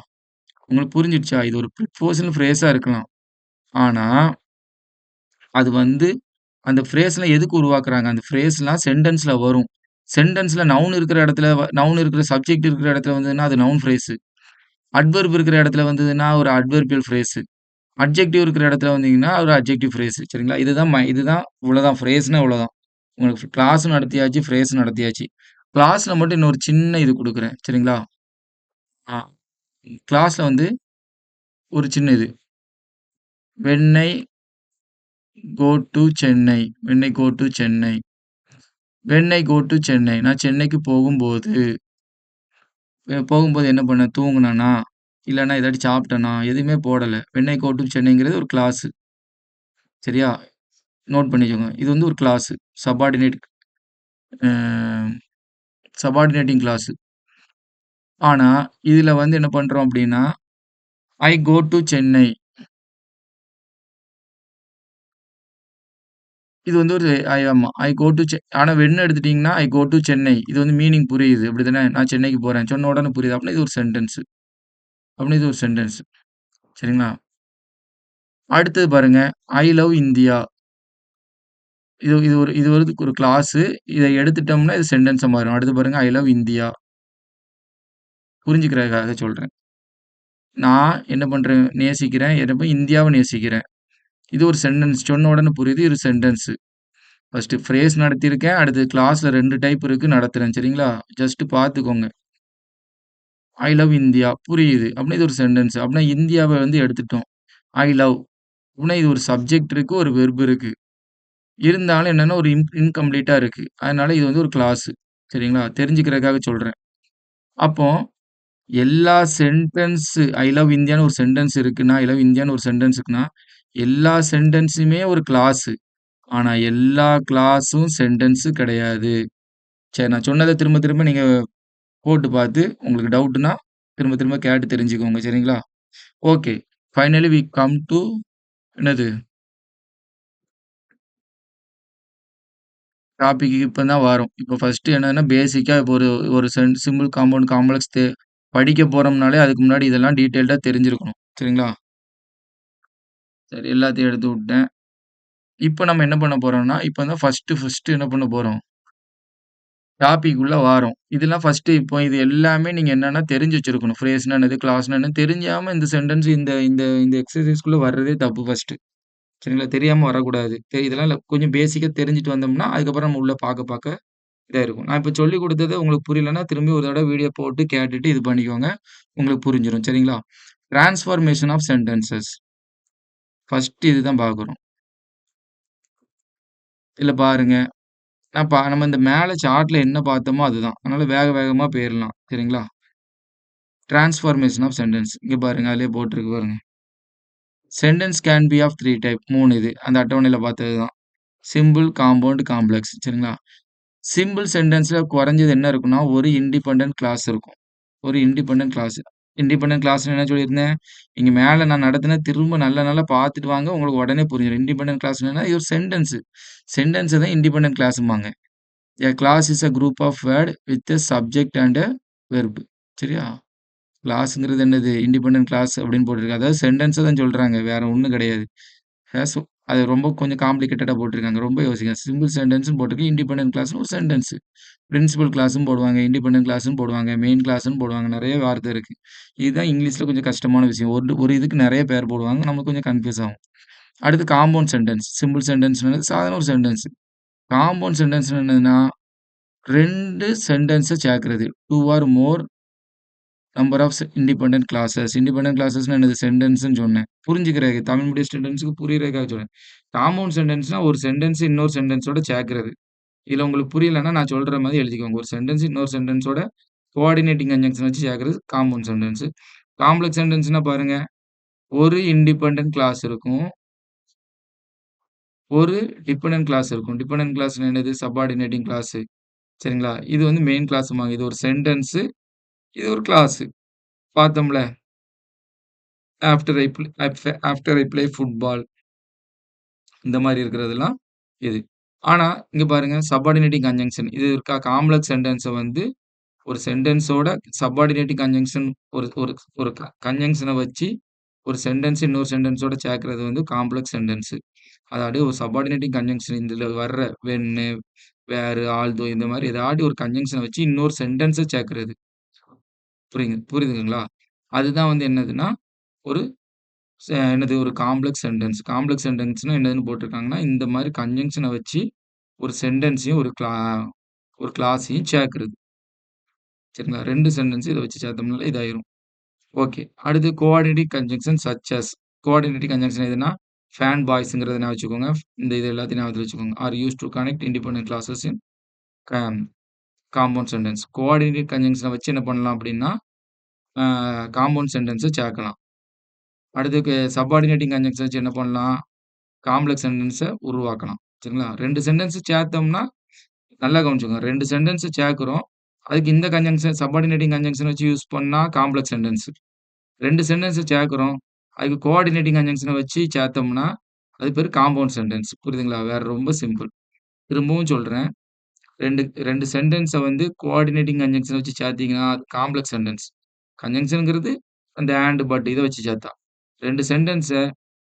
உங்களுக்கு புரிஞ்சிடுச்சா? இது ஒரு ப்ரிப்போசிஷனல் ஃப்ரேஸா இருக்கலாம். ஆனா, அது வந்து அந்த ஃப்ரேஸ்லாம் எதுக்கு உருவாக்குறாங்க? அந்த ஃப்ரேஸ்லாம் சென்டென்ஸ்ல வரும். சென்டென்ஸ்ல நவுன் இருக்கிற இடத்துல நவுன் இருக்கிற சப்ஜெக்ட் இருக்கிற இடத்துல வந்ததுன்னா, அது நவுன் ஃப்ரேஸ். அட்வெர்ப் இருக்கிற இடத்துல வந்ததுன்னா, ஒரு அட்வெர்பியல் ஃப்ரேஸ். அட்ஜெக்டிவ் இருக்கிற இடத்துல வந்தீங்கன்னா, ஒரு அட்ஜெக்டிவ் ஃப்ரேஸ். சரிங்களா? இதுதான் இவ்வளோதான் ஃப்ரேஸ்னா இவ்வளோதான். உங்களுக்கு கிளாஸும் நடத்தியாச்சு, ஃப்ரேஸும் நடத்தியாச்சு. கிளாஸ்ல மட்டும் இன்னொரு சின்ன இது குடுக்குறேன். சரிங்களா? ஆ கிளாஸ்ல வந்து ஒரு சின்ன இது. When I go to Chennai. When I go to Chennai. When I go to Chennai. நான் சென்னைக்கு போகும்போது, போகும்போது என்ன பண்ணேன்? தூங்குனேனா? இல்லன்னா ஏதாச்சும் சாப்பிட்டேனா? எதுவுமே போடல. வென் ஐ கோ டூ சென்னைங்கிறது ஒரு கிளாஸ். சரியா? நோட் பண்ணிக்கோங்க. இது வந்து ஒரு கிளாஸ். சப்பார்டினேட் அ சப்பார்டினேட்டிங் கிளாஸ். ஆனா, இதுல வந்து என்ன பண்றோம் அப்டின்னா, ஐ கோ டூ சென்னை. இது வந்து ஒரு ஆமா. ஐ கோ டூ ஆனா வென் எடுத்துட்டீங்கன்னா, ஐ கோ டூ சென்னை. இது வந்து மீனிங் புரியுது. அப்டிதானே? நான் சென்னைக்கு போறேன். சொன்ன உடனே புரியுது. அப்டின்னா இது ஒரு சென்டென்ஸ். அப்படின்னு இது ஒரு சென்டென்ஸ். சரிங்களா? அடுத்தது பாருங்க, ஐ லவ் இந்தியா. இது ஒரு கிளாஸு. இத எடுத்துட்டோம்னா, இது சென்டென்ஸா மாறும். அடுத்து பாருங்க, ஐ லவ் இந்தியா. புரிஞ்சுக்கிறதுக்காக சொல்றேன். நான் என்ன பண்றேன்? நேசிக்கிறேன். என்னப்ப இந்தியாவ நேசிக்கிறேன். இது ஒரு சென்டென்ஸ். சொன்ன உடனே புரியுது. இது சென்டென்ஸு. First phrase நடத்தியிருக்கேன். அடுத்து கிளாஸ்ல 2 டைப் இருக்கு நடத்துறேன். சரிங்களா? ஜஸ்ட் பார்த்துக்கோங்க. ஐ லவ் இந்தியா. புரியுது. அப்படின்னா இது ஒரு சென்டென்ஸ். அப்படின்னா இந்தியாவ வந்து எடுத்துட்டோம். I love. அப்படின்னா இது ஒரு சப்ஜெக்ட் இருக்கு, ஒரு வெர்ப் இருக்கு. இருந்தாலும் என்னன்னா ஒரு இன்கம்ப்ளீட்டா இருக்கு. அதனால இது வந்து ஒரு கிளாஸு. சரிங்களா? தெரிஞ்சுக்கிறதுக்காக சொல்றேன். அப்போ எல்லா ஐ லவ் இந்தியான்னு ஒரு சென்டென்ஸ் இருக்குன்னா, ஐ லவ் இந்தியான்னு ஒரு சென்டென்ஸ் இருக்குன்னா, எல்லா சென்டென்ஸுமே ஒரு கிளாஸு. ஆனா எல்லா கிளாஸும் சென்டென்ஸ் கிடையாது. சரி நான் சொன்னத திரும்ப திரும்ப நீங்க போட்டு பார்த்து, உங்களுக்கு டவுட்ன்னா, திரும்ப திரும்ப கேட்டு தெரிஞ்சுக்கோங்க. சரிங்களா? Okay. Finally we come to என்னது? டாபிக்கு இப்ப தான் வரோம். இப்ப ஃபர்ஸ்ட்டு என்னன்னா, பேசிக்கா இப்போ ஒரு ஒரு சிம்பிள், காம்பவுண்ட், காம்ப்ளக்ஸ் படிக்க போறோம்னாலே, அதுக்கு முன்னாடி இதெல்லாம் டீட்டெயில்டா தெரிஞ்சிருக்கணும். சரிங்களா? சரி எல்லாத்தையும் எடுத்து விட்டேன். இப்ப நம்ம என்ன பண்ண போறோம்னா, இப்ப தான் ஃபர்ஸ்ட்டு என்ன பண்ண போறோம்? டாபிக் உள்ள வாரோம். இதெல்லாம் ஃபர்ஸ்ட்டு இப்போ இது எல்லாமே நீங்க என்னன்னா தெரிஞ்சு வச்சிருக்கணும். ஃப்ரேஸ்னா என்னது? கிளாஸ்னா என்னன்னு தெரிஞ்சாம இந்த சென்டென்ஸ் இந்த இந்த இந்த எக்ஸர்சைஸ்க்குள்ள வர்றதே தப்பு ஃபர்ஸ்ட்டு. சரிங்களா? தெரியாம வரக்கூடாது. இதெல்லாம் கொஞ்சம் பேசிக்கா தெரிஞ்சுட்டு வந்தோம்னா, அதுக்கப்புறம் நம்ம உள்ள பாக்க பாக்க இதா இருக்கும். நான் இப்ப சொல்லிக் குடுத்தது உங்களுக்கு புரியலன்னா, திரும்பி ஒரு தடவ வீடியோ போட்டு கேட்டுட்டு இது பண்ணிக்கோங்க. உங்களுக்கு புரிஞ்சிரும். சரிங்களா? Transformation of sentences. ஃபர்ஸ்ட்டு இதுதான் பாக்குறோம். இதுல பாருங்க. நம்ம இந்த மேல சார்ட்ல என்ன பார்த்தோமோ அதுதான். அதனால வேக வேகமா போயிரலாம். சரிங்களா? Transformation of sentence. இங்க பாருங்க. அதிலேயே போட்டிருக்கு பாருங்க. Sentence can be of 3 type. 3 இது. அந்த அட்டவணையில பார்த்தது தான். Simple, compound, complex. சரிங்களா? சிம்பிள் சென்டென்ஸ்ல குறைஞ்சது என்ன இருக்குன்னா, ஒரு இண்டிபெண்டன்ட் கிளாஸ் இருக்கும். ஒரு இண்டிபெண்டன்ட் கிளாஸ். இண்டிபெண்டன்ட் கிளாஸ்ன்னு என்ன சொல்லியிருந்தேன்? இங்க மேல நான் நடத்தினது திரும்ப நல்லா நல்லா பார்த்துட்டு வாங்க. உங்களுக்கு உடனே புரிஞ்சிரும். இண்டிபெண்டன்ட் கிளாஸ்ன்னா என்னன்னா, இது ஒரு சென்டென்ஸ். சென்டென்ஸ தான் இண்டிபெண்டன்ட் கிளாஸ்ம்பாங்க. A clause is a group of word with a subject and a verb. சரியா? கிளாஸ்ங்கிறது என்னது? இண்டிபெண்டன்ட் கிளாஸ் அப்படின்னு போட்டிருக்கு. அதாவது சென்டென்ஸ தான் சொல்றாங்க. வேற ஒண்ணும் கிடையாது. பேச அது ரொம்ப கொஞ்சம் காம்ப்ளிகேட்டடா போட்டிருக்காங்க. ரொம்ப யோசிக்காத. சிம்பிள் சென்டென்ஸ்ன்னு போட்டிருக்கு. இண்டிபெண்டன்ட் கிளாஸ்ன்னு ஒரு சென்டென்ஸ். பிரின்சிபல் கிளாஸ்ன்னு போடுவாங்க. இண்டிபெண்டன்ட் கிளாஸ்ன்னு போடுவாங்க. மெயின் கிளாஸ்ன்னு போடுவாங்க. நெறைய வார்த்தை இருக்கு. இதுதான் இங்கிலீஷ்ல கொஞ்சம் கஷ்டமான விஷயம். ஒரு ஒரு இதுக்கு நெறைய பேர் போடுவாங்க. நமக்கு கொஞ்சம் கன்ஃப்யூஸ் ஆகும். அடுத்து காம்பவுண்ட் சென்டென்ஸ். சிம்பிள் சென்டென்ஸ்ன்றது சாதாரண ஒரு சென்டென்ஸ். காம்பவுண்ட் சென்டென்ஸ் என்னதுன்னா, 2 சென்டென்ஸ சேர்க்கிறது. 2 or more number of independent clauses. Independent கிளாஸஸ்ன்னா என்னது? சென்டென்ஸ்ன்னு சொன்னேன். புரிஞ்சுக்கிறதுக்கு தமிழ் மீடியம் ஸ்டூடண்ட்ஸ்க்கு புரியறதுக்காக சொன்னேன். காம்பவுண்ட் சென்டென்ஸ்னா ஒரு சென்டென்ஸ் இன்னொரு சென்டென்ஸோட சேர்க்கிறது. இதுல உங்களுக்கு புரியலன்னா நான் சொல்ற மாரி எழுதிக்கோங்க. ஒரு சென்டென்ஸ் இன்னொரு சென்டென்ஸோட கோஆர்டினேட்டிங் கன்ஜங்ஷன் வச்சு சேர்க்கிறது காம்பவுண்ட் சென்டென்ஸ். காம்ப்ளக்ஸ் சென்டென்ஸ்னா பாருங்க, ஒரு இண்டிபெண்டன்ட் கிளாஸ் இருக்கும். ஒரு டிபெண்டன்ட் கிளாஸ் இருக்கும். டிபெண்டன்ட் கிளாஸ்னா என்னது? Subordinating clause. சரிங்களா? இது வந்து மெயின் கிளாஸ்ம்பாங்க. இது ஒரு சென்டென்ஸ். இது ஒரு கிளாஸ். பார்த்தோம்ல. After I play football. இந்த மாரி இருக்கிறதெல்லாம் இது. ஆனா, இங்க பாருங்க சப்பார்டினேட்டிங் கன்ஜங்ஷன். இது இருக்கா காம்ப்ளக்ஸ் சென்டென்ஸ வந்து ஒரு சென்டென்ஸோட சப்பார்டினேட்டிங் கன்ஜங்ஷன் ஒரு ஒரு ஒரு கன்ஜங்ஷன வச்சு ஒரு சென்டென்ஸ் இன்னொரு சென்டென்ஸோட சேர்க்கிறது வந்து காம்ப்ளக்ஸ் சென்டென்ஸ். அதாவது ஒரு சப்பார்டினேட்டிங் கன்ஜங்ஷன் இதுல வர்ற வென்னு, வேர், ஆல்தோ இந்த மாரி ஏதாட்டி ஒரு கன்ஜங்ஷன வச்சு இன்னொரு சென்டென்ஸ சேர்க்கிறது. புரியுதுங்களா? அதுதான் வந்து என்னதுன்னா, ஒரு என்னது ஒரு காம்ப்ளக்ஸ் சென்டென்ஸ். காம்ப்ளக்ஸ் சென்டென்ஸ்னா என்னதுன்னு போட்டிருக்காங்கன்னா, இந்த மாரி கன்ஜங்ஷன வச்சு ஒரு சென்டென்ஸையும் ஒரு கிளாஸையும் சேர்க்கிறது. சரிங்களா? 2 சென்டென்ஸ் இத வச்சு சேர்த்தோம்னாலே இதாயிரும். ஓகே. அடுத்து coordinating conjunction such as. Coordinating conjunction எதுன்னா, ஃபேன் பாய்ஸ்ங்கிறத ஞாபகம் வச்சுக்கோங்க. இந்த இது எல்லாத்தையும் ஞாபகத்துல வச்சுக்கோங்க. Are used to connect independent clauses in com compound sentence. Coordinate கன்ஜங்ஷன வச்சு என்ன பண்ணலாம் அப்டின்னா, அ காம்பவுண்ட் சென்டென்ஸ சேர்க்கலாம். அடுத்து சப்பார்டினேட்டிங் கன்ஜங்ஷன் வச்சு என்ன பண்ணலாம்? காம்ப்ளக்ஸ் சென்டென்ஸ உருவாக்கலாம். சரிங்களா? 2 சென்டென்ஸ் சேர்த்தோம்னா, நல்லா கவனிச்சுக்கோங்க. 2 சென்டென்ஸ் சேர்க்கிறோம். அதுக்கு இந்த கன்ஜங்ஷன் சப்பார்டினேட்டிங் கன்ஜங்ஷன் வச்சு யூஸ் பண்ணா காம்ப்ளக்ஸ் சென்டென்ஸ். 2 சென்டென்ஸ சேர்க்கிறோம். அதுக்கு கோஆர்டினேட்டிங் கன்ஜங்ஷன வச்சு சேர்த்தோம்னா, அது பேரு காம்பவுண்ட் சென்டென்ஸ். புரியுதுங்களா? வேற ரொம்ப சிம்பிள். திரும்பவும் சொல்றேன். 2 சென்டென்ஸ வந்து கோஆர்டினேட்டிங் கன்ஜங்ஷன் வச்சு சேர்த்தீங்கன்னா, அது காம்ப்ளக்ஸ் சென்டென்ஸ். கன்ஜங்ஷன்ங்கிறது அந்த அண்ட், பட் இத வச்சு சேர்த்தா. 2 சென்டென்ஸ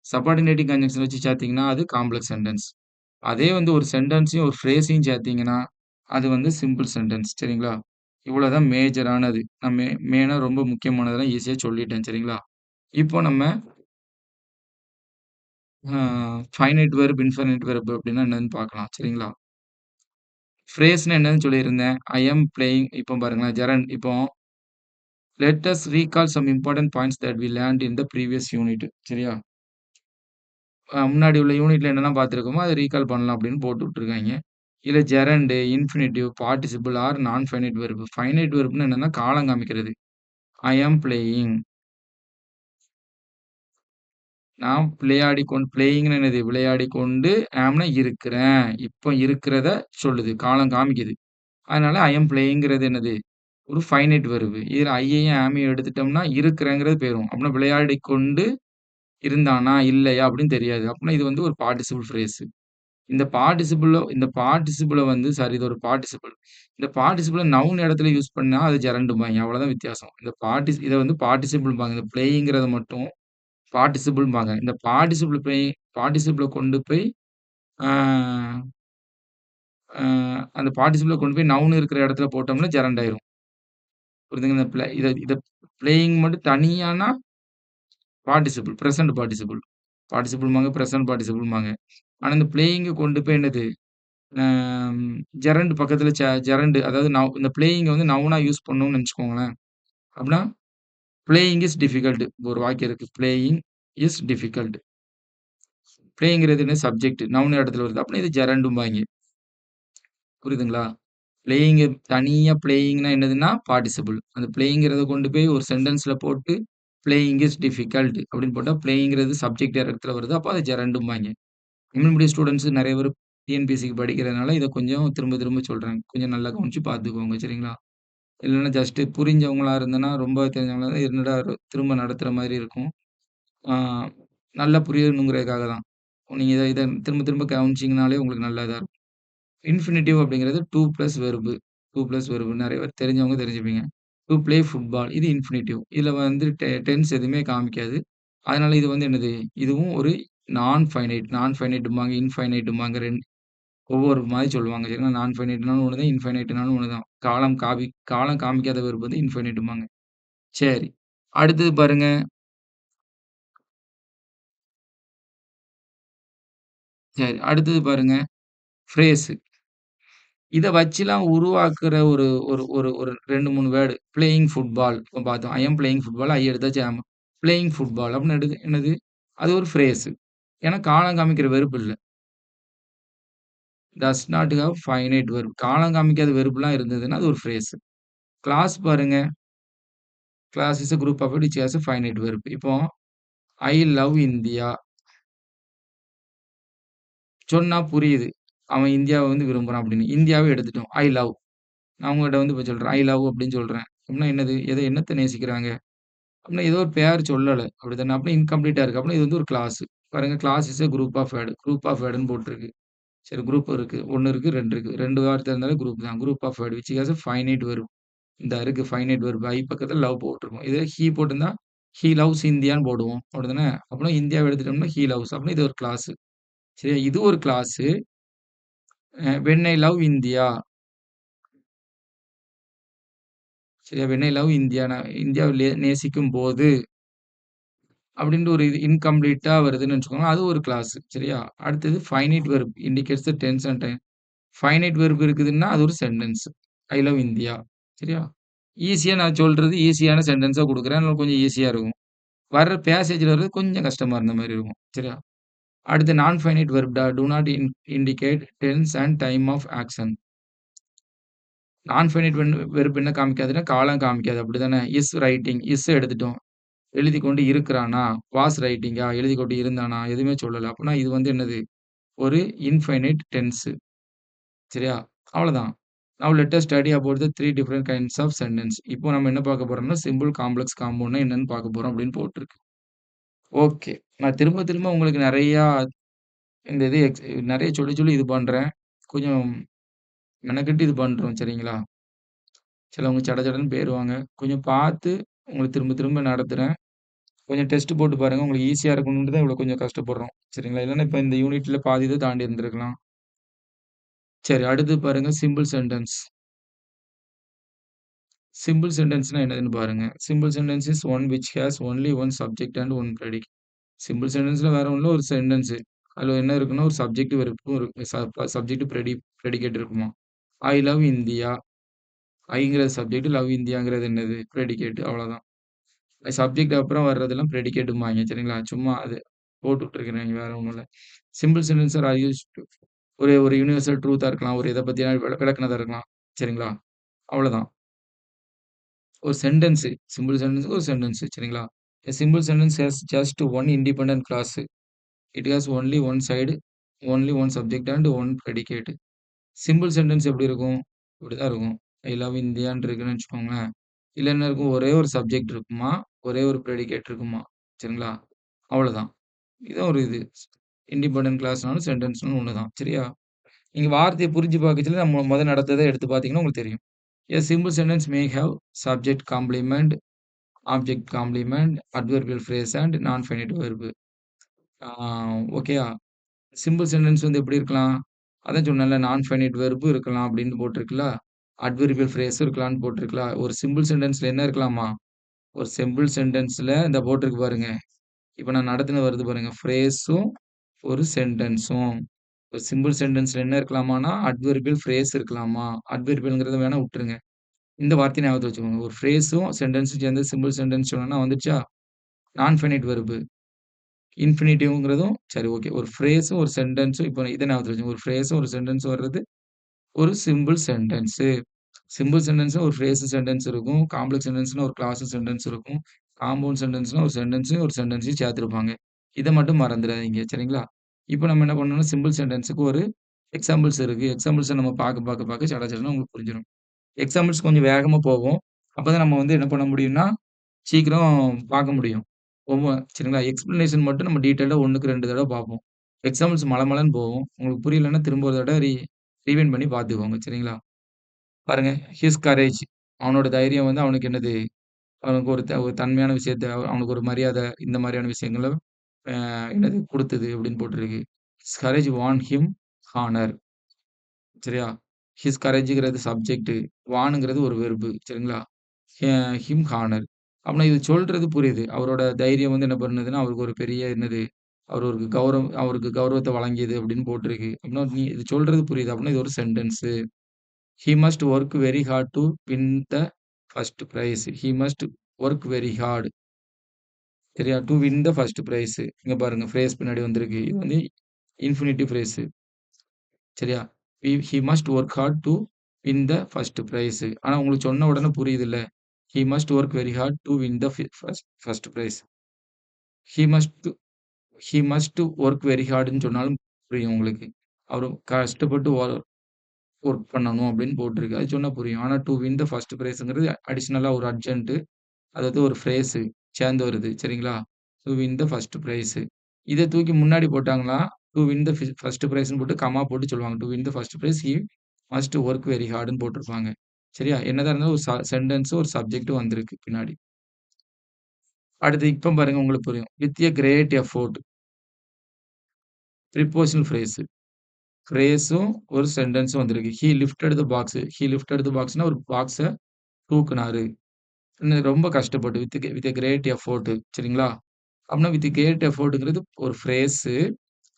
சப்பார்டினேட்டிங் கன்ஜங்ஷன் வச்சு சேர்த்தீங்கன்னா, அது காம்ப்ளக்ஸ் சென்டென்ஸ். அதே வந்து ஒரு சென்டென்ஸையும், ஒரு ஃப்ரேஸையும் சேர்த்தீங்கன்னா, அது வந்து சிம்பிள் சென்டென்ஸ். சரிங்களா? இவ்வளோதான் மேஜரானது. நான் மெயினா ரொம்ப முக்கியமானதெல்லாம் ஈஸியா சொல்லிட்டேன். சரிங்களா? இப்போ நம்ம அ ஃபைனைட் வெர்ப், இன்ஃபைனைட் வெர்ப் அப்டின்னா என்னன்னு பார்க்கலாம். சரிங்களா? ஃப்ரேஸ்ன்னா என்னன்னு சொல்லியிருந்தேன். ஐ அம் பிளேயிங் இப்போ பாருங்களேன், ஜெரண்ட் இப்போ let us recall some important points that we learnt in the previous unit. சரியா? முன்னாடி உள்ள யூனிட்ல என்னலாம் பார்த்திருக்கோமோ, அத ரீகால் பண்ணலாம் அப்படின்னு போட்டு விட்டுருக்காய்ங்க. இதுல ஜெரண்ட், இன்ஃபினிட்டிவ், பார்ட்டிசிபிள் ஆர் நான் ஃபைனைட் வெர்ப். ஃபைனைட் வெர்ப்னா என்னன்னா காலம் காமிக்கிறது. ஐ அம் பிளேயிங். நான் பிளேயிங்ன்னா என்னது? விளையாடிக் கொண்டு ஆம்னா இருக்கிறேன். இப்ப இருக்கிறத சொல்லுது. காலம் காமிக்குது. அதனால ஐ அம் பிளேயிங்கிறது என்னது? ஒரு ஃபைனைட் வெர்ப். இதுல ஐயையும் ஆமையும் எடுத்துட்டோம்னா இருக்கிறேங்கிறது போயிரும். அப்பன்னா விளையாடிக் கொண்டு இருந்தானா? இல்லையா? அப்படின்னு தெரியாது. அப்பன்னா இது வந்து ஒரு பார்ட்டிசிபிள் ஃப்ரேஸ். இந்த பார்ட்டிசிபிள வந்து சாரி இது ஒரு பார்ட்டிசிபிள். இந்த பார்ட்டிசிபிள நவுன் இடத்துல யூஸ் பண்ணா அது ஜெரண்டும்பாய்ங்க. அவ்வளோதான் வித்தியாசம். இத வந்து பார்ட்டிசிபிள்ம்பாங்க. இந்த பிளேயிங்கிறத மட்டும் பார்ட்டிசிபிள்ம்பாங்க. இந்த பார்ட்டிசிபிள கொண்டு போய் ஆ அ அந்த பார்ட்டிசிபிள கொண்டு போய் நவுன் இருக்கிற இடத்துல போட்டோம்னா ஜெரண்ட் ஆயிரும். புரியுதுங்களா? இந்த இத பிளேயிங் மட்டும் தனியானா பார்ட்டிசிபிள், பிரசன்ட் பார்ட்டிசிபிள். பார்ட்டிசிபிள்ம்பாங்க, பிரசன்ட் பார்ட்டிசிபிள்ம்பாங்க. ஆனா இந்த பிளேயிங்க கொண்டு போய் என்னது அம் ஜெரண்ட் பக்கத்துல ஜெரண்ட் அதாவது இந்த பிளேயிங்க வந்து நவுனா யூஸ் பண்ணோம்னு நெனச்சுக்கோங்களேன். அப்படின்னா, பிளேயிங் இஸ் டிஃபிகல்ட். ஒரு வாக்கியம் இருக்கு. Playing is difficult. பிளேயிங்கிறது என்ன சப்ஜெக்ட். நவுன் இடத்துல வருது. அப்படின்னா இது ஜெரண்டும்பாய்ங்க. புரியுதுங்களா? பிளேயிங் தனியா பிளேயிங்ன்னா என்னதுன்னா பார்ட்டிசிபிள். அந்த பிளேயிங்கிறத கொண்டு போய் ஒரு சென்டென்ஸ்ல போட்டு பிளேயிங் இஸ் டிஃபிகல்ட் அப்படின்னு போட்டா பிளேயிங்கிறது சப்ஜெக்ட் இடத்துல வருது. அப்ப அது ஜெரண்டும்பாய்ங்க. தமிழ் மீடியம் ஸ்டூடண்ட்ஸ் நெறைய பேர் டிஎன்பிஎஸ்சிக்கு படிக்கிறதுனால இத கொஞ்சம் திரும்ப திரும்ப சொல்றேன். கொஞ்சம் நல்லா கவனிச்சு பார்த்துக்கோங்க. சரிங்களா? இல்லன்னா ஜஸ்ட் புரிஞ்சவங்களா இருந்தன்னா, ரொம்ப தெரிஞ்சவங்களா இருந்தா என்னடா திரும்ப நடத்துற மாரி இருக்கும். ஆ நல்லா புரியணுங்கிறதுக்காக தான். நீங்க இத இத திரும்ப திரும்ப கவனிச்சீங்கனாலே உங்களுக்கு நல்லா இதா இருக்கும். இன்ஃபினிட்டிவ் அப்படிங்கிறது 2 பிளஸ் வெர்ப். 2 பிளஸ் வெர்ப் நெறைய பேர் தெரிஞ்சவங்க தெரிஞ்சுப்பீங்க. டூ பிளே ஃபுட்பால் இது இன்ஃபினிட்டிவ். இதுல வந்து டென்ஸ் எதுவுமே காமிக்காது. அதனால இது வந்து என்னது? இதுவும் ஒரு நான் ஃபைனைட்ம்பாங்க, இன்ஃபைனைட்ம்பாங்க. ஒவ்வொரு மாரி சொல்லுவாங்க. சரிங்களா? நான் ஃபைனைட்னாலும் ஒண்ணு தான், இன்ஃபைனைட்னாலும் ஒண்ணு தான். காலம் காமிக்காத வெர்ப் வந்து இன்ஃபைனைட்ம்பாங்க. சரி. அடுத்தது பாருங்க. சரி. அடுத்தது பாருங்க. ஃப்ரேஸ். இத வச்சுலாம் உருவாக்குற ஒரு ஒரு ஒரு ஒரு 2, 3 வேர்ட். பிளேயிங் ஃபுட்பால் இப்ப பார்த்தோம். ஐ அம் பிளேயிங் ஃபுட்பால். ஐ எடுத்தாச்சு பிளேயிங் ஃபுட்பால் அப்படின்னு என்னது? அது ஒரு ஃப்ரேஸ். ஏன்னா காலம் காமிக்கிற வெர்ப் இல்ல. Does not have finite verb. காலம் காமிக்காத வெர்ப்லாம் இருந்ததுன்னா, அது ஒரு ஃப்ரேஸ். கிளாஸ் பாருங்க. Clause is a group of which has a finite verb. இப்போ ஐ லவ் இந்தியா சொன்னா புரியுது. அவன் இந்தியாவ வந்து விரும்புறான் அப்படின்னு. இந்தியாவ எடுத்துட்டோம். I love. நான் உங்ககிட்ட வந்து இப்ப சொல்றேன். ஐ லவ் அப்படின்னு சொல்றேன். அப்படின்னா என்னது? என்னத்த நேசிக்கிறாங்க? அப்படின்னா ஏதோ ஒரு பெயர் சொல்லல. அப்படித்தானே? அப்படின்னா இன்கம்ப்ளீட்டா இருக்கு. அப்படின்னா இது வந்து ஒரு கிளாஸ். பாருங்க clause is a group of word. Group of வேர்ட்ன்னு போட்டுருக்கு. சரி குரூப் இருக்கு. 1 இருக்கு, 2 இருக்கு. 2 வார்த்தை இருந்தாலே குரூப் தான். Group of word which has a finite verb. இந்தா இருக்கு ஃபைனைட் வெர்ப். ஐ பக்கத்துல லவ் போட்டுருக்கும். இதே ஹி போட்டிருந்தா, ஹி லவ்ஸ் இந்தியான்னு போடுவோம். அப்படிதானே? அப்படின்னா இந்தியாவ எடுத்துட்டோம்னா, ஹி லவ்ஸ். அப்படின்னா இது ஒரு கிளாஸ். சரியா? இது ஒரு clause. When I love India. சரியா? When I love India. நான் இந்தியாவ நேசிக்கும்போது அப்படின்ட்டு ஒரு இது இன்கம்ப்ளீட்டா வருதுன்னு வச்சுக்கோங்களேன். அது ஒரு கிளாஸ். சரியா? அடுத்தது finite verb indicates the tense and time. Finite verb இருக்குதுன்னா, அது ஒரு சென்டென்ஸ். ஐ லவ் இந்தியா. சரியா? ஈஸியா நான் சொல்றது ஈஸியான சென்டென்ஸா குடுக்குறேன். அதனால கொஞ்சம் ஈஸியா இருக்கும். வர்ற பேசேஜ்ல வர்றது கொஞ்சம் கஷ்டமா இருந்த மாரி இருக்கும். சரியா? அடுத்து non finite verb do not indicate tense and time of action. Non finite verb என்ன காமிக்காதுன்னா, காலம் காமிக்காது. அப்படிதானே? இஸ் ரைட்டிங் எடுத்துட்டோம். எழுதிக் கொண்டு இருக்கிறானா? வாஸ் ரைட்டிங்கா? எழுதிக் கொண்டு இருந்தானா? எதுவுமே சொல்லல. அப்பன்னா இது வந்து என்னது? ஒரு இன்ஃபைனைட் டென்ஸ். சரியா? அவ்வளதான். Now let us study about the 3 different kinds of sentence. இப்போ நம்ம என்ன பார்க்க போறோம்னா, சிம்பிள், காம்ப்ளக்ஸ், காம்பவுண்ட்னா என்னன்னு பார்க்க போறோம் அப்படின்னு போட்டுருக்கு. ஓகே. நான் திரும்ப திரும்ப உங்களுக்கு நெறையா இந்த இது நெறைய சொல்லி சொல்லி இது பண்றேன். கொஞ்சம் மெனக்கெட்டு இது பண்றோம் சரிங்களா? சிலவங்க சட சடன்னு போயிருவாங்க. கொஞ்சம் பார்த்து உங்களுக்கு திரும்ப திரும்ப நடத்துறேன். கொஞ்சம் டெஸ்ட் போட்டு பாருங்க. உங்களுக்கு ஈஸியா இருக்கணும்னு தான் இவ்வளோ கொஞ்சம் கஷ்டப்படுறோம். சரிங்களா? இல்லன்னா இப்ப இந்த யூனிட்ல பாதி இத தாண்டி இருந்திருக்கலாம். சரி அடுத்து பாருங்க சிம்பிள் சென்டென்ஸ். சிம்பிள் சென்டென்ஸ்னா என்னதுன்னு பாருங்க. Simple sentence is one which has only one subject and one predicate. Simple சென்டென்ஸ்ல வேற ஒண்ணும் இல்ல ஒரு சென்டென்ஸ். அதுல என்ன இருக்குன்னா, ஒரு சப்ஜெக்ட் வெர்பும் இருக்கு. சப்ஜெக்ட் ப்ரெடிகேட் இருக்குமா. I love India. ஐங்கிறது சப்ஜெக்ட், லவ் இந்தியாங்கிறது என்னது? ப்ரெடிகேட் அவ்வளோதான். சப்ஜெக்ட் அப்புறம் வர்றதெல்லாம் ப்ரெடிகேட்டும்பாய்ங்க. சரிங்களா? சும்மா அது போட்டு விட்டுருக்கிறேன். வேற ஒண்ணும் இல்ல. Simple sentence are used to ஒரு ஒரு யுனிவர்சல் ட்ரூத்தா இருக்கலாம். ஒரு இத பத்தியான விளக்குனதா இருக்கலாம். சரிங்களா? அவ்வளோதான். ஒரு சென்டென்ஸ் சிம்பிள் சென்டென்ஸ்க்கு ஒரு சென்டென்ஸ் சரிங்களா? A simple sentence has just one independent clause. It has only one side, only one subject and one predicate. Simple sentence எப்படி இருக்கும்? இப்படிதான் இருக்கும். ஐ லவ் இந்தியான்னு இருக்குன்னு வச்சுக்கோங்களேன். இதுல என்ன இருக்கும்? ஒரே ஒரு சப்ஜெக்ட் இருக்குமா, ஒரே ஒரு ப்ரெடிகேட் இருக்குமா. சரிங்களா? அவ்வளோதான். இதான் ஒரு இது. இண்டிபெண்டன்ட் கிளாஸ்னாலும் சென்டென்ஸ்னாலும் ஒண்ணுதான். சரியா? நீங்க வார்த்தைய புரிஞ்சு பாக்கச்சுல நம்ம நடத்தத எடுத்து பாத்தீங்கன்னா உங்களுக்கு தெரியும். A simple sentence may have subject complement, object complement, adverbial phrase and non finite verb. Ah ஓகேயா? சிம்பிள் சென்டென்ஸ் வந்து எப்படி இருக்கலாம்? அதான் சொன்னேன்ல நான் ஃபைனைட் வெர்பும் இருக்கலாம் அப்படின்னு போட்டிருக்குல்ல. அட்வர்பியல் ஃப்ரேஸும் இருக்கலாம்ன்னு போட்டிருக்குல்ல. ஒரு சிம்பிள் சென்டென்ஸ்ல என்ன இருக்கலாமா? ஒரு சிம்பிள் சென்டென்ஸ்ல இந்த போட்டிருக்கு பாருங்க. இப்ப நான் நடத்தினது வருது பாருங்க. ஃப்ரேஸும், ஒரு சென்டென்ஸும். ஒரு சிம்பிள் சென்டென்ஸ்ல என்ன இருக்கலாமான்னா, அட்வர்பியல் ஃப்ரேஸ் இருக்கலாமா? அட்வர்பியல்ங்கிறத வேணா விட்டுருங்க. இந்த வார்த்தைய ஞாபகத்துல வச்சுக்கோங்க. ஒரு ஃப்ரேஸும், சென்டென்ஸும் சேர்ந்து சிம்பிள் சென்டென்ஸ் சொன்னோம்னா வந்துருச்சா? நான் ஃபைனைட் வெர்பு. இன்ஃபினிட்டிவ்ங்கிறதும் சரி ஓகே. ஒரு ஃப்ரேஸும், ஒரு சென்டென்ஸும் இப்ப இத ஞாபகத்துல வச்சுக்கோங்க. ஒரு ஃப்ரேஸும், ஒரு சென்டென்ஸும் வர்றது ஒரு சிம்பிள் சென்டென்ஸு. சிம்பிள் சென்டென்ஸ்னா ஒரு ஃப்ரேஸ் சென்டென்ஸ் இருக்கும். காம்ப்ளக்ஸ் சென்டென்ஸ்னா ஒரு கிளாஸ் சென்டென்ஸ் இருக்கும். காம்பவுண்ட் சென்டென்ஸ்னா ஒரு சென்டென்ஸையும், ஒரு சென்டென்ஸையும் சேர்த்திருப்பாங்க. இத மட்டும் மறந்துறாதீங்க. சரிங்களா? இப்ப நம்ம என்ன பண்ணணும்னா, சிம்பிள் சென்டென்ஸ்க்கு ஒரு எக்ஸாம்பிள்ஸ் இருக்கு. எக்ஸாம்பிள்ஸ நம்ம பாக்க சட சடன்னு உங்களுக்கு புரிஞ்சிரும். எக்ஸாம்பிள்ஸ் கொஞ்சம் வேகமா போகும். அப்பதான் நம்ம வந்து என்ன பண்ண முடியும்னா, சீக்கிரம் பாக்க முடியும். சரிங்களா? எக்ஸ்ப்ளனேஷன் மட்டும் நம்ம டீட்டெயில்டா 1க்கு 2 தடவ பாப்போம். எக்ஸாம்பிள்ஸ் மளமளன்னு போகும். உங்களுக்கு புரியலன்னா திரும்ப ஒரு தடவ ரீவைண்ட் பண்ணி பாத்துக்கோங்க. சரிங்களா? பாருங்க, ஹிஸ் கரேஜ் அவனோட தைரியம் வந்து அவனுக்கு என்னது? அவனுக்கு ஒரு தன்மையான விஷயத்த அவனுக்கு ஒரு மரியாதை, இந்த மாரியான விஷயங்கள என்னது குடுத்தது அப்படின்னு போட்டிருக்கு. His courage won him honour. சரியா? ஹிஸ் கரேஜ்ங்கிறது சப்ஜெக்ட். வான்ங்கிறது ஒரு வெர்ப். சரிங்களா? ஹ ஹிம் ஹானர். அப்பனா இது சொல்றது புரியுது. அவரோட தைரியம் வந்து என்ன பண்ணுதுன்னா, அவருக்கு ஒரு பெரிய என்னது, அவருக்கு கௌரவத்த வழங்கியது அப்படின்னு போட்டிருக்கு. அப்படின்னா நீ இது சொல்றது புரியுது. அப்படின்னா இது ஒரு sentence. He must work very hard to win the first prize. He must work very hard. சரியா? To win the first prize. இங்க பாருங்க ஃப்ரேஸ் பின்னாடி வந்திருக்கு. இது வந்து இன்ஃபினிட்டிவ் ஃப்ரேஸ். சரியா? He must work hard to win the first prize. ஆனா உங்களுக்கு சொன்ன உடனே புரியுதுல்ல. He must work very hard to win the first prize. He must he must work very ஹார்ட்ன்னு சொன்னாலும் புரியும் உங்களுக்கு. அவரு கஷ்டப்பட்டு வொர்க் பண்ணணும் அப்படின்னு போட்டிருக்கு. அது சொன்னா புரியும். ஆனா டூ வின் த ஃபர்ஸ்ட் பிரைஸ்ங்கிறது அடிஷனலா ஒரு அட்ஜென்ட் அதாவது ஒரு ஃப்ரேஸு சேர்ந்து வருது. சரிங்களா? To win the first prize. இத தூக்கி முன்னாடி போட்டாங்கன்னா, டூ வின் த ஃபர்ஸ்ட் பிரைஸ்ன்னு போட்டு கமா போட்டு சொல்லுவாங்க. To win the first prize he must work very ஹார்ட்ன்னு போட்டிருப்பாங்க. சரியா? என்னதான் இருந்தாலும் ஒரு சென்டென்ஸும், ஒரு சப்ஜெக்டும் வந்திருக்கு பின்னாடி. அடுத்து இப்ப பாருங்க உங்களுக்கு புரியும். With a great effort prepositional phrase. ஃப்ரேஸும், ஒரு சென்டென்ஸும் வந்திருக்கு. He lifted the box. He lifted the பாக்ஸ்ன்னா ஒரு பாக்ஸ தூக்குனாரு. ரொம்ப கஷ்டப்பட்டு வித் எ கிரேட் எஃபோர்ட் சரிங்களா? அப்படின்னா வித் கிரேட் எஃபோர்ட்ங்கிறது ஒரு ஃப்ரேஸு.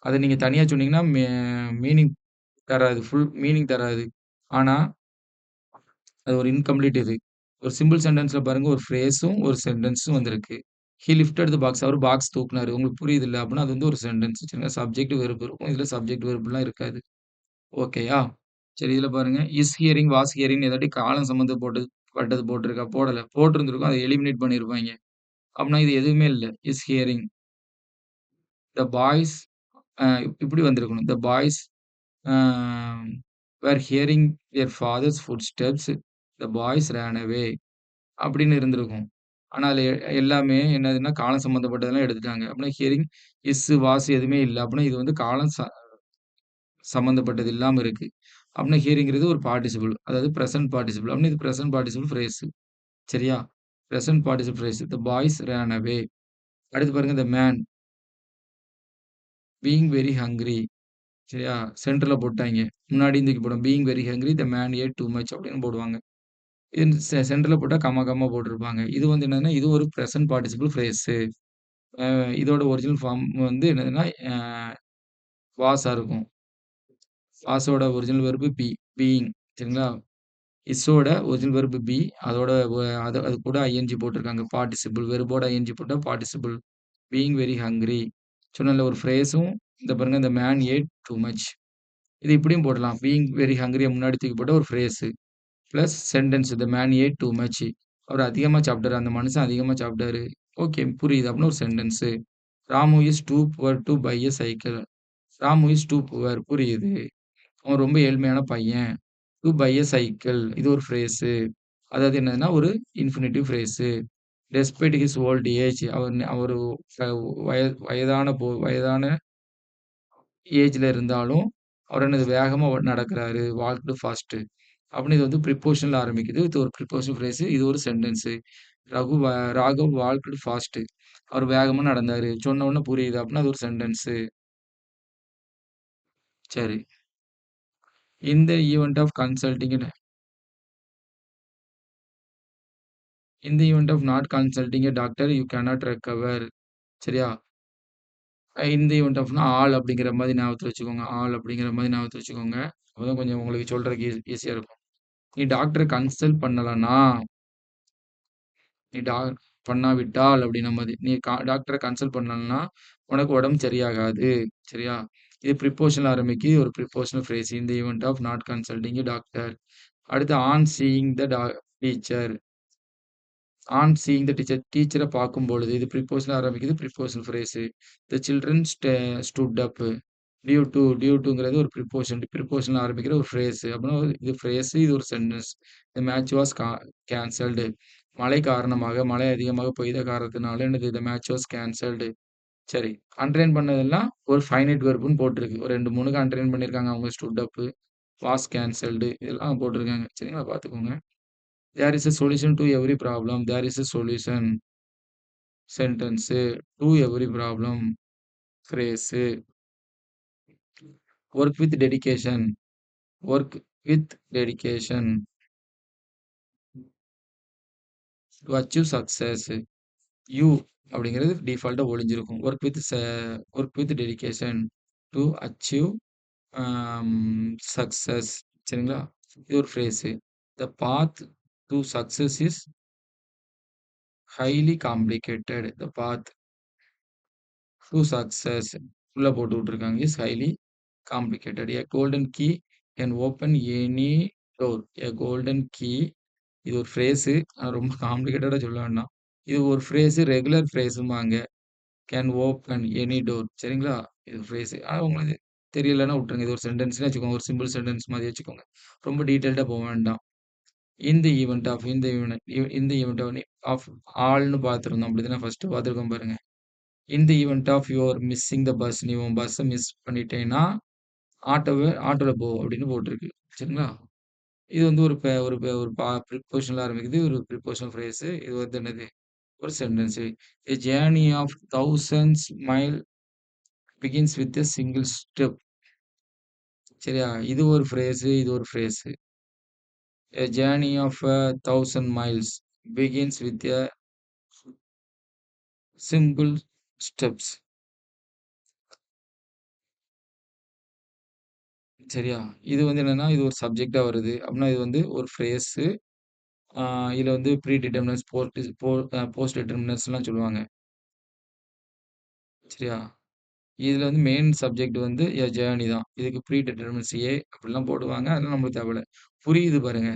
அத நீங்க தனியா சொன்னீங்கன்னா, மீனிங் தராது. ஃபுல் மீனிங் தராது. ஆனா, அது ஒரு இன்கம்ப்ளீட் இது. ஒரு சிம்பிள் சென்டென்ஸ்ல பாருங்க ஒரு ஃப்ரேஸும், ஒரு சென்டென்ஸும் வந்திருக்கு. He lifted the box. அவரு பாக்ஸ் தூக்குனாரு. உங்களுக்கு புரியுதுல்ல? அப்படின்னா அது வந்து ஒரு சென்டென்ஸ். சரிங்களா? சப்ஜெக்ட், வெர்ப் இருக்கும். இதுல சப்ஜெக்ட், வெர்ப்லாம் இருக்காது. ஓகேயா? சரி இதுல பாருங்க. இஸ் ஹியரிங், வாஸ் ஹியரிங் ஏதாட்டி காலம் பட்டது போட்டிருக்கா? போடல. போட்டிருந்திருக்கும். அத எலிமினேட் பண்ணியிருப்பாய்ங்க. அப்படின்னா இது எதுவுமே இல்ல. Is hearing. த பாய்ஸ் இப்படி வந்திருக்கணும். The boys uh were hearing their fathers footsteps. The boys ran away அப்படின்னு இருந்திருக்கும். ஆனா, அதுல எல்லாமே என்னதுன்னா, காலம் சம்மந்தப்பட்டதெல்லாம் எடுத்துட்டாங்க. அப்படின்னா ஹியரிங், இஸ், வாஸ் எதுவுமே இல்ல. அப்படின்னா இது வந்து காலம் சம்மந்தப்பட்டது இல்லாம இருக்கு. அப்படின்னா ஹியரிங்கிறது ஒரு பார்ட்டிசிபிள். அதாவது பிரசன்ட் பார்ட்டிசிபிள். அப்படின்னா இது பிரசன்ட் பார்ட்டிசிபிள் ஃப்ரேஸ். சரியா? Present participle phrase. The boys ran away. அடுத்து பாருங்க the man being very hungry. சரியா? சென்டர்ல போட்டாய்ங்க. முன்னாடியும் தூக்கி போடும். Being very hungry the man ate too much அப்படின்னு போடுவாங்க. இது சென்டர்ல போட்டா கமா போட்டிருப்பாங்க. இது வந்து என்னன்னா, இது ஒரு பிரசன்ட் பார்ட்டிசிபிள் ஃப்ரேஸு. இதோட ஒரிஜினல் ஃபார்ம் வந்து என்னதுன்னா, வாஸா இருக்கும். வாஸோட ஒரிஜினல் வெர்ப் பீயிங் சரிங்களா? இஸ்ஸோட ஒரிஜினல் வெர்ப் பி. அதோட அது கூட ஐஎன்ஜி போட்டிருக்காங்க. பார்ட்டிசிபிள் வெர்போட ஐஎன்ஜி போட்டா பார்ட்டிசிபிள். Being very hungry. சொன்னேன்ல ஒரு ஃப்ரேஸும் இந்த பாருங்க இந்த மேன் ஏட் டூ மச். இது இப்படியும் போடலாம். பீயிங் வெரி ஹங்ரிய முன்னாடி தூக்கி போட்டா ஒரு phrase. Plus sentence the man ate too much. அவர் அதிகமா சாப்பிட்டாரு. அந்த மனுஷன் அதிகமா சாப்பிட்டாரு. ஓகே புரியுது. அப்படின்னு ஒரு sentence. Ramu is too poor to buy a cycle. Ramu is too poor புரியுது. அவன் ரொம்ப ஏழ்மையான பையன். டூ பை எ சைக்கிள் இது ஒரு ஃப்ரேஸு. அதாவது என்னதுன்னா, ஒரு infinitive phrase. Despite his old age அவரு அ வயதான ஏஜ்ல இருந்தாலும், அவர் என்னது வேகமா நடக்கிறாரு. வால்க்டு ஃபாஸ்ட்டு. அப்படின்னு இது வந்து ப்ரிப்போஷன்ல ஆரம்பிக்குது. இது ஒரு ப்ரிப்போஷனல் ஃப்ரேஸு. இது ஒரு சென்டென்ஸு. ரகு வ ராகவ் வால்க்டு ஃபாஸ்ட்டு. அவர் வேகமா நடந்தாரு. சொன்ன உடனே புரியுது அப்படின்னா, அது ஒரு சென்டென்ஸு. சரி. In the event of consulting in the event of not consulting a doctor you cannot recover. சரியா? இன் த ஈவென்ட் ஆஃப்னா ஆல் அப்படிங்கிற மாரி ஞாபகத்துல வச்சுக்கோங்க. ஆல் அப்படிங்கிற மாரி ஞாபகத்துல வச்சுக்கோங்க. அப்பதான் கொஞ்சம் உங்களுக்கு சொல்றதுக்கு ஈஸியா இருக்கும். நீ டாக்டர கன்சல்ட் பண்ணலன்னா, நீ டா பண்ணாவிட்டால் அப்படின்ன மாரி. நீ டாக்டர கன்சல்ட் பண்ணலன்னா, உனக்கு உடம்பு சரியாகாது. சரியா? இது ப்ரிப்போஷன்ல ஆரம்பிக்குது. ஒரு prepositional phrase. In the event of not consulting a doctor. அடுத்து on seeing the teacher. On seeing the teacher. டீச்சர பார்க்கும்பொழுது. இது ப்ரிப்போஷன்ல ஆரம்பிக்குது. Prepositional phrase. The children stood up. Due டூங்கிறது ஒரு ப்ரிப்போஷன். ப்ரிப்போஷன்ல ஆரம்பிக்கிற ஒரு ஃப்ரேஸு. அப்படின்னா இது ஃப்ரேஸு, இது ஒரு sentence. The match was cancelled. மழை காரணமாக, மழை அதிகமாக பெய்த காரணத்தினால என்னது த மேட்ச் வாஸ் கேன்சல்டு. சரி. அண்டர்லைன் பண்ணதெல்லாம் ஒரு ஃபைனைட் வெர்ப்ன்னு போட்டிருக்கு. ஒரு 2, 3க்கு அண்டர்லைன் பண்ணியிருக்காங்க அவங்க ஸ்டுட் அப், வாஸ் கேன்சல்டு இதெல்லாம் போட்டிருக்காங்க. சரிங்களா? பார்த்துக்கோங்க. There is a solution to every problem. There is a solution sentence. To every problem phrase. Work with dedication. Work with dedication to achieve success. You அப்படிங்கிறது டிஃபால்ட்டா ஒளிஞ்சிருக்கும். Work with dedication to achieve success. சரிங்களா? இது ஒரு phrase. The path to success is highly complicated. The path to success உள்ள போட்டு விட்டுருக்காங்க. Is highly complicated. A golden key can open any door. A golden key இது ஒரு ஃப்ரேஸு. ரொம்ப காம்ப்ளிகேட்டடா சொல்ல வேண்டாம். இது ஒரு ஃப்ரேஸு ரெகுலர் ஃப்ரேஸும்பாங்க. கேன் ஓப்பன் எனி டோர் சரிங்களா? இது ஃப்ரேஸு. ஆனா உங்களுக்கு தெரியலன்னா விட்டுருங்க. இது ஒரு சென்டென்ஸ்ன்னு வச்சுக்கோங்க. ஒரு சிம்பிள் சென்டென்ஸ் மாரி வச்சுக்கோங்க. ரொம்ப டீட்டெயில்டா போ வேண்டாம். In the event of in the event of ஆல்ன்னு பார்த்துருந்தோம். அப்படிதானே ஃபர்ஸ்ட்டு பார்த்துருக்கோம் பாருங்க. In the event of your missing the bus. நீ உன் பஸ்ஸ மிஸ் பண்ணிட்டேன்னா, ஆட்டோல போ அப்படின்னு போட்டிருக்கு. சரிங்களா? இது வந்து ஒரு பெ ஒரு பெ ஒரு ப்ரிப்போஷன்ல ஆரம்பிக்குது. ஒரு ப்ரிப்போஷனல் ஃப்ரேஸு. இது வந்து என்னது? ஒரு sentence. A journey of thousands mile begins with a single step. சரியா? இது ஒரு ஃப்ரேஸு. இது ஒரு phrase. A journey of 1000 miles begins with a simple steps. சரியா? இது வந்து என்னன்னா, இது ஒரு சப்ஜெக்ட்டா வருது. அப்படின்னா இது வந்து ஒரு ஃப்ரேஸு. ஆ இதுல வந்து ப்ரீ டிட்டர்மினஸ், போஸ்ட் டிட்டர்மினஸ்லாம் சொல்லுவாங்க. சரியா? இதுல வந்து மெயின் சப்ஜெக்ட் வந்து எ ஜேர்னி தான். இதுக்கு ப்ரீ டிட்டர்மினஸ் அப்படிலாம் போடுவாங்க. அதெல்லாம் நம்மளுக்கு தேவையில்ல. புரியுது பாருங்க.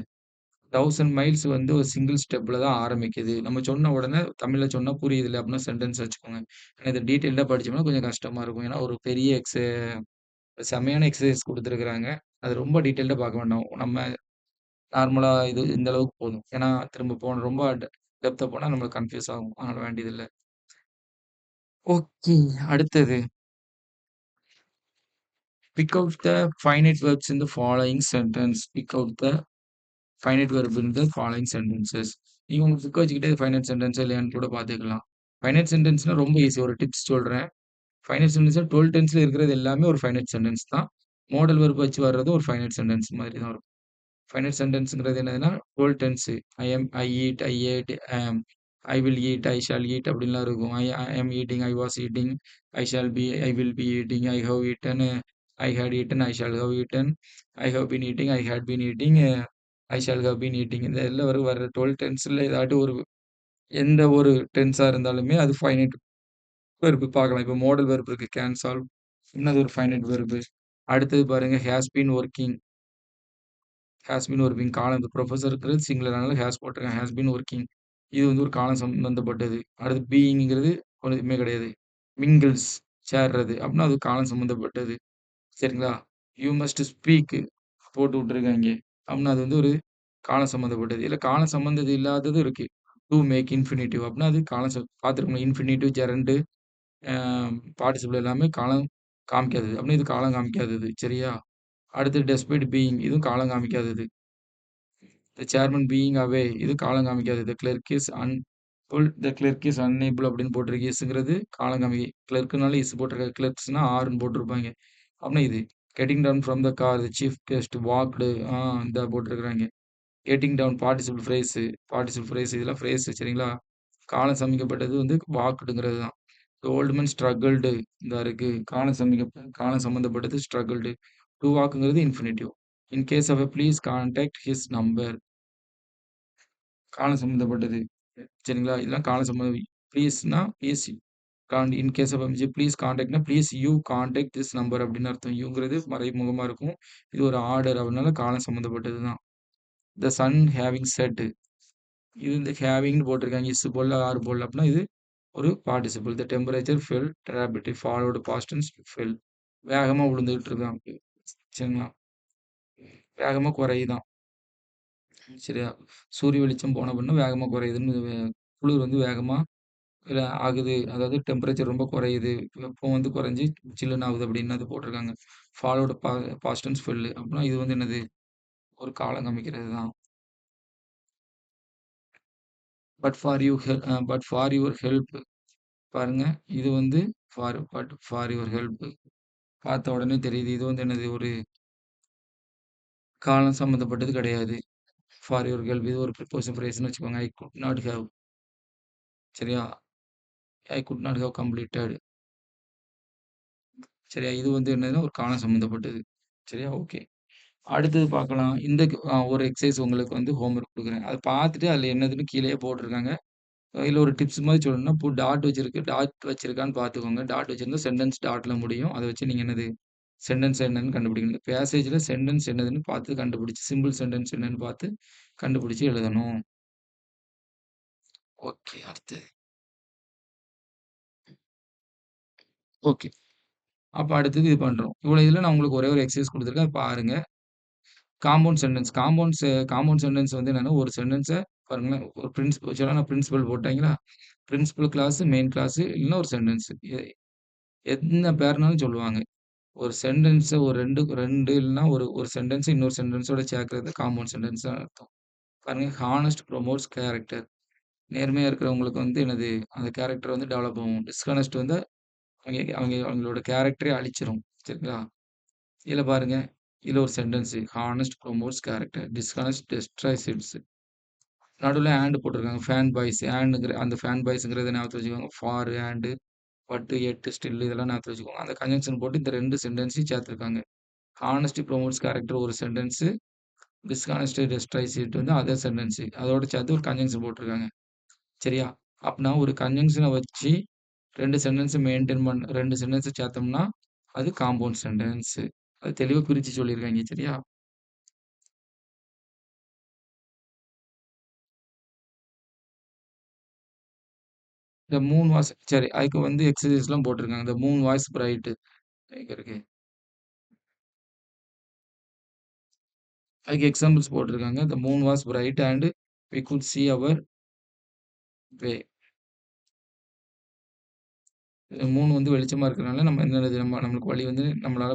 1000 மைல்ஸ் வந்து ஒரு சிங்கிள் ஸ்டெப்ல தான் ஆரம்பிக்குது. நம்ம சொன்ன உடனே தமிழ்ல சொன்னா புரியுதுல்ல அப்படின்னா சென்டென்ஸ் வச்சுக்கோங்க. ஏன்னா இத டீட்டெயில்டா படிச்சோம்னா கொஞ்சம் கஷ்டமா இருக்கும். ஏன்னா ஒரு பெரிய செம்மையான எக்ஸர்சைஸ் குடுத்துருக்காங்க. அது ரொம்ப டீட்டெயில்டா பார்க்க வேண்டாம். நம்ம நார்மலா இது இந்த அளவுக்கு போதும். ஏன்னா திரும்ப ரொம்ப டெப்த்தா போனா நம்மளுக்கு கன்ஃப்யூஸ் ஆகும். அதனால வேண்டியதில்ல. ஓகே. அடுத்தது big out the finite verbs in the following sentence. Big out the finite verb in the following sentences. நீங்க உங்க புக்க வச்சுக்கிட்டே ஃபைனைட் சென்டென்ஸா இல்லையான்னு கூட பார்த்துக்கலாம். ஃபைனைட் சென்டென்ஸ்னா ரொம்ப ஈஸி. ஒரு டிப்ஸ் சொல்றேன். ஃபைனைட் சென்டென்ஸ்னா 12 டென்ஸ்ல இருக்கிறது எல்லாமே ஒரு ஃபைனைட் சென்டென்ஸ் தான். மாடல் வெர்ப் வச்சு வர்றது ஒரு ஃபைனைட் சென்டென்ஸ் மாதிரி தான் இருக்கும். ஃபைனைட் சென்டென்ஸ்ங்கிறது என்னதுன்னா 12 tense. I eat, I ate, I will eat, I shall eat அப்படின்லாம் இருக்கும். I am eating, I was eating, I shall be, I will be eating, I have eaten, I had eaten, I shall have eaten, I have been eating, I had been eating, I shall have been eating. இந்த எல்லாம் வர 12 டென்ஸ்ல ஏதாட்டும் ஒரு எந்த ஒரு டென்ஸா இருந்தாலுமே அது ஃபைனைட் வெர்ப் பார்க்கலாம். இப்போ மாடல் வெர்ப் இருக்கு. Can solve. இன்னது ஒரு ஃபைனைட் வெர்ப். அடுத்தது பாருங்க has been working. Has been working காலம் இந்த ப்ரொஃபஸர்ங்கிறது சிங்குலர் அதனால ஹேஸ் போட்டிருக்கேன். Has been working. இது வந்து ஒரு காலம் சம்பந்தப்பட்டது. அடுத்து பீயிங்கிறது ஒண்ணுமே கிடையாது. மிங்கிள்ஸ் சேர்றது அப்படின்னா அது காலம் சம்பந்தப்பட்டது. சரிங்களா? யூ மஸ்ட் ஸ்பீக் போட்டு விட்டுருக்காங்க. அப்படின்னா அது வந்து ஒரு காலம் சம்பந்தப்பட்டது. இல்ல காலம் சம்பந்தது இல்லாததும் இருக்கு. டூ மேக் இன்ஃபினிட்டிவ் அப்படின்னா அது காலம் பார்த்துருக்கோம். இன்ஃபினிட்டிவ், ஜெரண்ட், பார்ட்டிசிபிள் எல்லாமே காலம் காமிக்காதது. அப்படின்னா இது காலம் காமிக்காதது. சரியா? அடுத்து டெஸ்பைட் பீயிங் இதுவும் காலம் காமிக்காதது. த சேர்மன் பீயிங் அவே இது காலம் காமிக்காதது. த கிளர்க் இஸ் அன்ஏபிள் அப்படின்னு போட்டிருக்கு. இஸ்ங்கிறது காலம் காமி கிளர்க்குனால இஸ் போட்டிருக்காங்க. கிளர்க்ஸ்னா ஆர்ன்னு போட்டிருப்பாங்க. அப்படின்னா இது getting down from the car the chief guest walked இந்த போட்டிருக்கிறாங்க. கெட்டிங் டவுன் பார்ட்டிசிபிள் ஃப்ரேஸ் இதெல்லாம் ஃப்ரேஸ் சரிங்களா? காலம் சமிக்கப்பட்டது வந்து வாக்டுங்கிறது தான். ஓல்டு மேன் ஸ்ட்ரகிள்டு இந்த இருக்கு. காலம் சம்மந்தப்பட்டது ஸ்ட்ரகிள்டு. டு வாக்குங்கிறது infinitive. In case of please contact his number காலம் சம்மந்தப்பட்டது. சரிங்களா? இதெல்லாம் காலம் சம்மந்தம். ப்ளீஸ்னா ப்ளீஸ் இன் கேஸ் ஆஃப் எம்ஜி ப்ளீஸ் கான்டாக்ட்னா please you contact this number அப்படின்னு அர்த்தம். யூங்கிறது மறைமுகமா இருக்கும். இது ஒரு ஆர்டர் அப்படினால காலம் சம்மந்தப்பட்டது தான். த சன் ஹேவிங் செட் இது இந்த ஹேவிங்னு போட்டிருக்காங்க. இஸ் போடல, ஆர் போடல அப்படின்னா இது ஒரு participle. The temperature fell rapidly followed past tense fell. வேகமா விழுந்துகிட்டு இருக்கான். சரிங்களா? வேகமா குறையுதாம். சரியா? சூரிய வெளிச்சம் போன பின்ன வேகமா குறையுதுன்னு குளிர் வந்து வேகமா இல்ல ஆகுது. அதாவது டெம்பரேச்சர் ரொம்ப குறையுது. வெப்பம் வந்து குறைஞ்சு சில்லுன்னு ஆகுது அப்படின்னு அது போட்டிருக்காங்க. ஃபாலோடு பாஸ்ட் டென்ஸ் ஃபெல் அப்படின்னா இது வந்து என்னது? ஒரு காலம் காமிக்கிறது தான். பட் ஃபார் யுவர் ஹெல்ப் பாருங்க. இது வந்து ஃபார் யுவர் ஹெல்ப் பார்த்த உடனே தெரியுது. இது வந்து என்னது? ஒரு காலம் சம்மந்தப்பட்டது கிடையாது. ஃபார் யுவர் ஹெல்ப் இது ஒரு ப்ரிப்போசிஷன் ஃப்ரேஸ்ன்னு வச்சுக்கோங்க. ஐ குட் நாட் ஹேவ் சரியா? I could not have completed சரியா? இது வந்து என்னதுன்னா ஒரு காலம் சம்மந்தப்பட்டது. சரியா? ஓகே. அடுத்தது பார்க்கலாம். இந்த ஒரு எக்சர்சைஸ் உங்களுக்கு வந்து ஹோம்வொர்க் குடுக்குறேன். அத பார்த்துட்டு அதில என்னதுன்னு கீழயே போட்டிருக்காங்க. இதுல ஒரு டிப்ஸ் மாரி சொல்லணும்னா, டாட் வச்சிருக்கு. டாட் வச்சிருக்கான்னு பார்த்துக்கோங்க. டாட் வச்சிருந்தா சென்டென்ஸ் டாட்ல முடியும். அத வச்சு நீங்க என்னது சென்டென்ஸ் என்னன்னு கண்டுபிடிக்கணும். இந்த பேசேஜ்ல சென்டென்ஸ் என்னதுன்னு பார்த்து கண்டுபிடிச்சு, சிம்பிள் சென்டென்ஸ் என்னன்னு பார்த்து கண்டுபிடிச்சு எழுதணும். ஓகே. அடுத்து. ஓகே. அப்ப அடுத்தது இது பண்றோம். இவ்வளோ இதுல நான் உங்களுக்கு ஒரே ஒரு எக்சர்சைஸ் குடுத்துருக்கேன். அத பாருங்க. காம்பவுண்ட் சென்டென்ஸ் வந்து என்னன்னா, ஒரு சென்டென்ஸ பாருங்களேன். ஒரு ஆக்சுவலா நான் பிரின்சிபல் போட்டேங்களா? பிரின்சிபல் கிளாஸ், மெயின் கிளாஸ் இல்லன்னா ஒரு சென்டென்ஸ். என்ன பேர்னாலும் சொல்லுவாங்க. ஒரு சென்டென்ஸ ஒரு 2 இல்லன்னா ஒரு சென்டென்ஸ் இன்னொரு சென்டென்ஸோட சேர்க்கிறது காம்பவுண்ட் சென்டென்ஸ்ன்னு அர்த்தம். பாருங்க ஹானஸ்ட் ப்ரொமோட்ஸ் கேரக்டர். நேர்மையா இருக்கிறவங்களுக்கு வந்து என்னது, அந்த கேரக்டர் வந்து டெவலப் ஆகும். டிஸ்ஹானஸ்ட் வந்து அவங்களோட கேரக்டரே அழிச்சிரும். சரிங்களா? இதுல பாருங்க. இதுல ஒரு sentence honest promotes character. Dishonest destroys its. நடுவுல அண்ட் போட்டிருக்காங்க. ஃபேன் பாய்ஸ் அண்டுங்கிற அந்த ஃபேன் பாய்ஸ்ங்கிறத ஞாபகத்துல வச்சுக்கோங்க. For, and, but, yet, still இதெல்லாம் ஞாபகத்துல வச்சுக்கோங்க. அந்த கன்ஜங்ஷன் போட்டு இந்த 2 சென்டென்ஸையும் சேர்த்துருக்காங்க. ஹானஸ்டி ப்ரொமோட்ஸ் கேரக்டர் ஒரு சென்டென்ஸ். டிஸ்ஹானஸ்டி டெஸ்ட்ராய்ஸ் இட் வந்து அதர் சென்டென்ஸ். அதோட சேர்த்து ஒரு கன்ஜங்ஷன் போட்டிருக்காங்க. சரியா? அப்பன்னா ஒரு கன்ஜங்ஷன வச்சு 2 சென்டென்ஸ சேர்த்தோம்னா, அது காம்பவுண்ட் சென்டென்ஸ். அது தெளிவா பிரிச்சு சொல்லியிருக்காங்க. சரியா? இந்த 3 சரி. அதுக்கு வந்து எக்ஸர்சைஸ்லாம் போட்டிருக்காங்க. இந்த 3 வாய்ஸ் பிரைட் எங்க இருக்கு? அதுக்கு எக்ஸாம்பிள்ஸ் போட்டிருக்காங்க. The moon was bright and we could see our way. 3 வந்து வெளிச்சமா இருக்கிறனால நம்ம என்னது நம்மளுக்கு வழி வந்து நம்மளால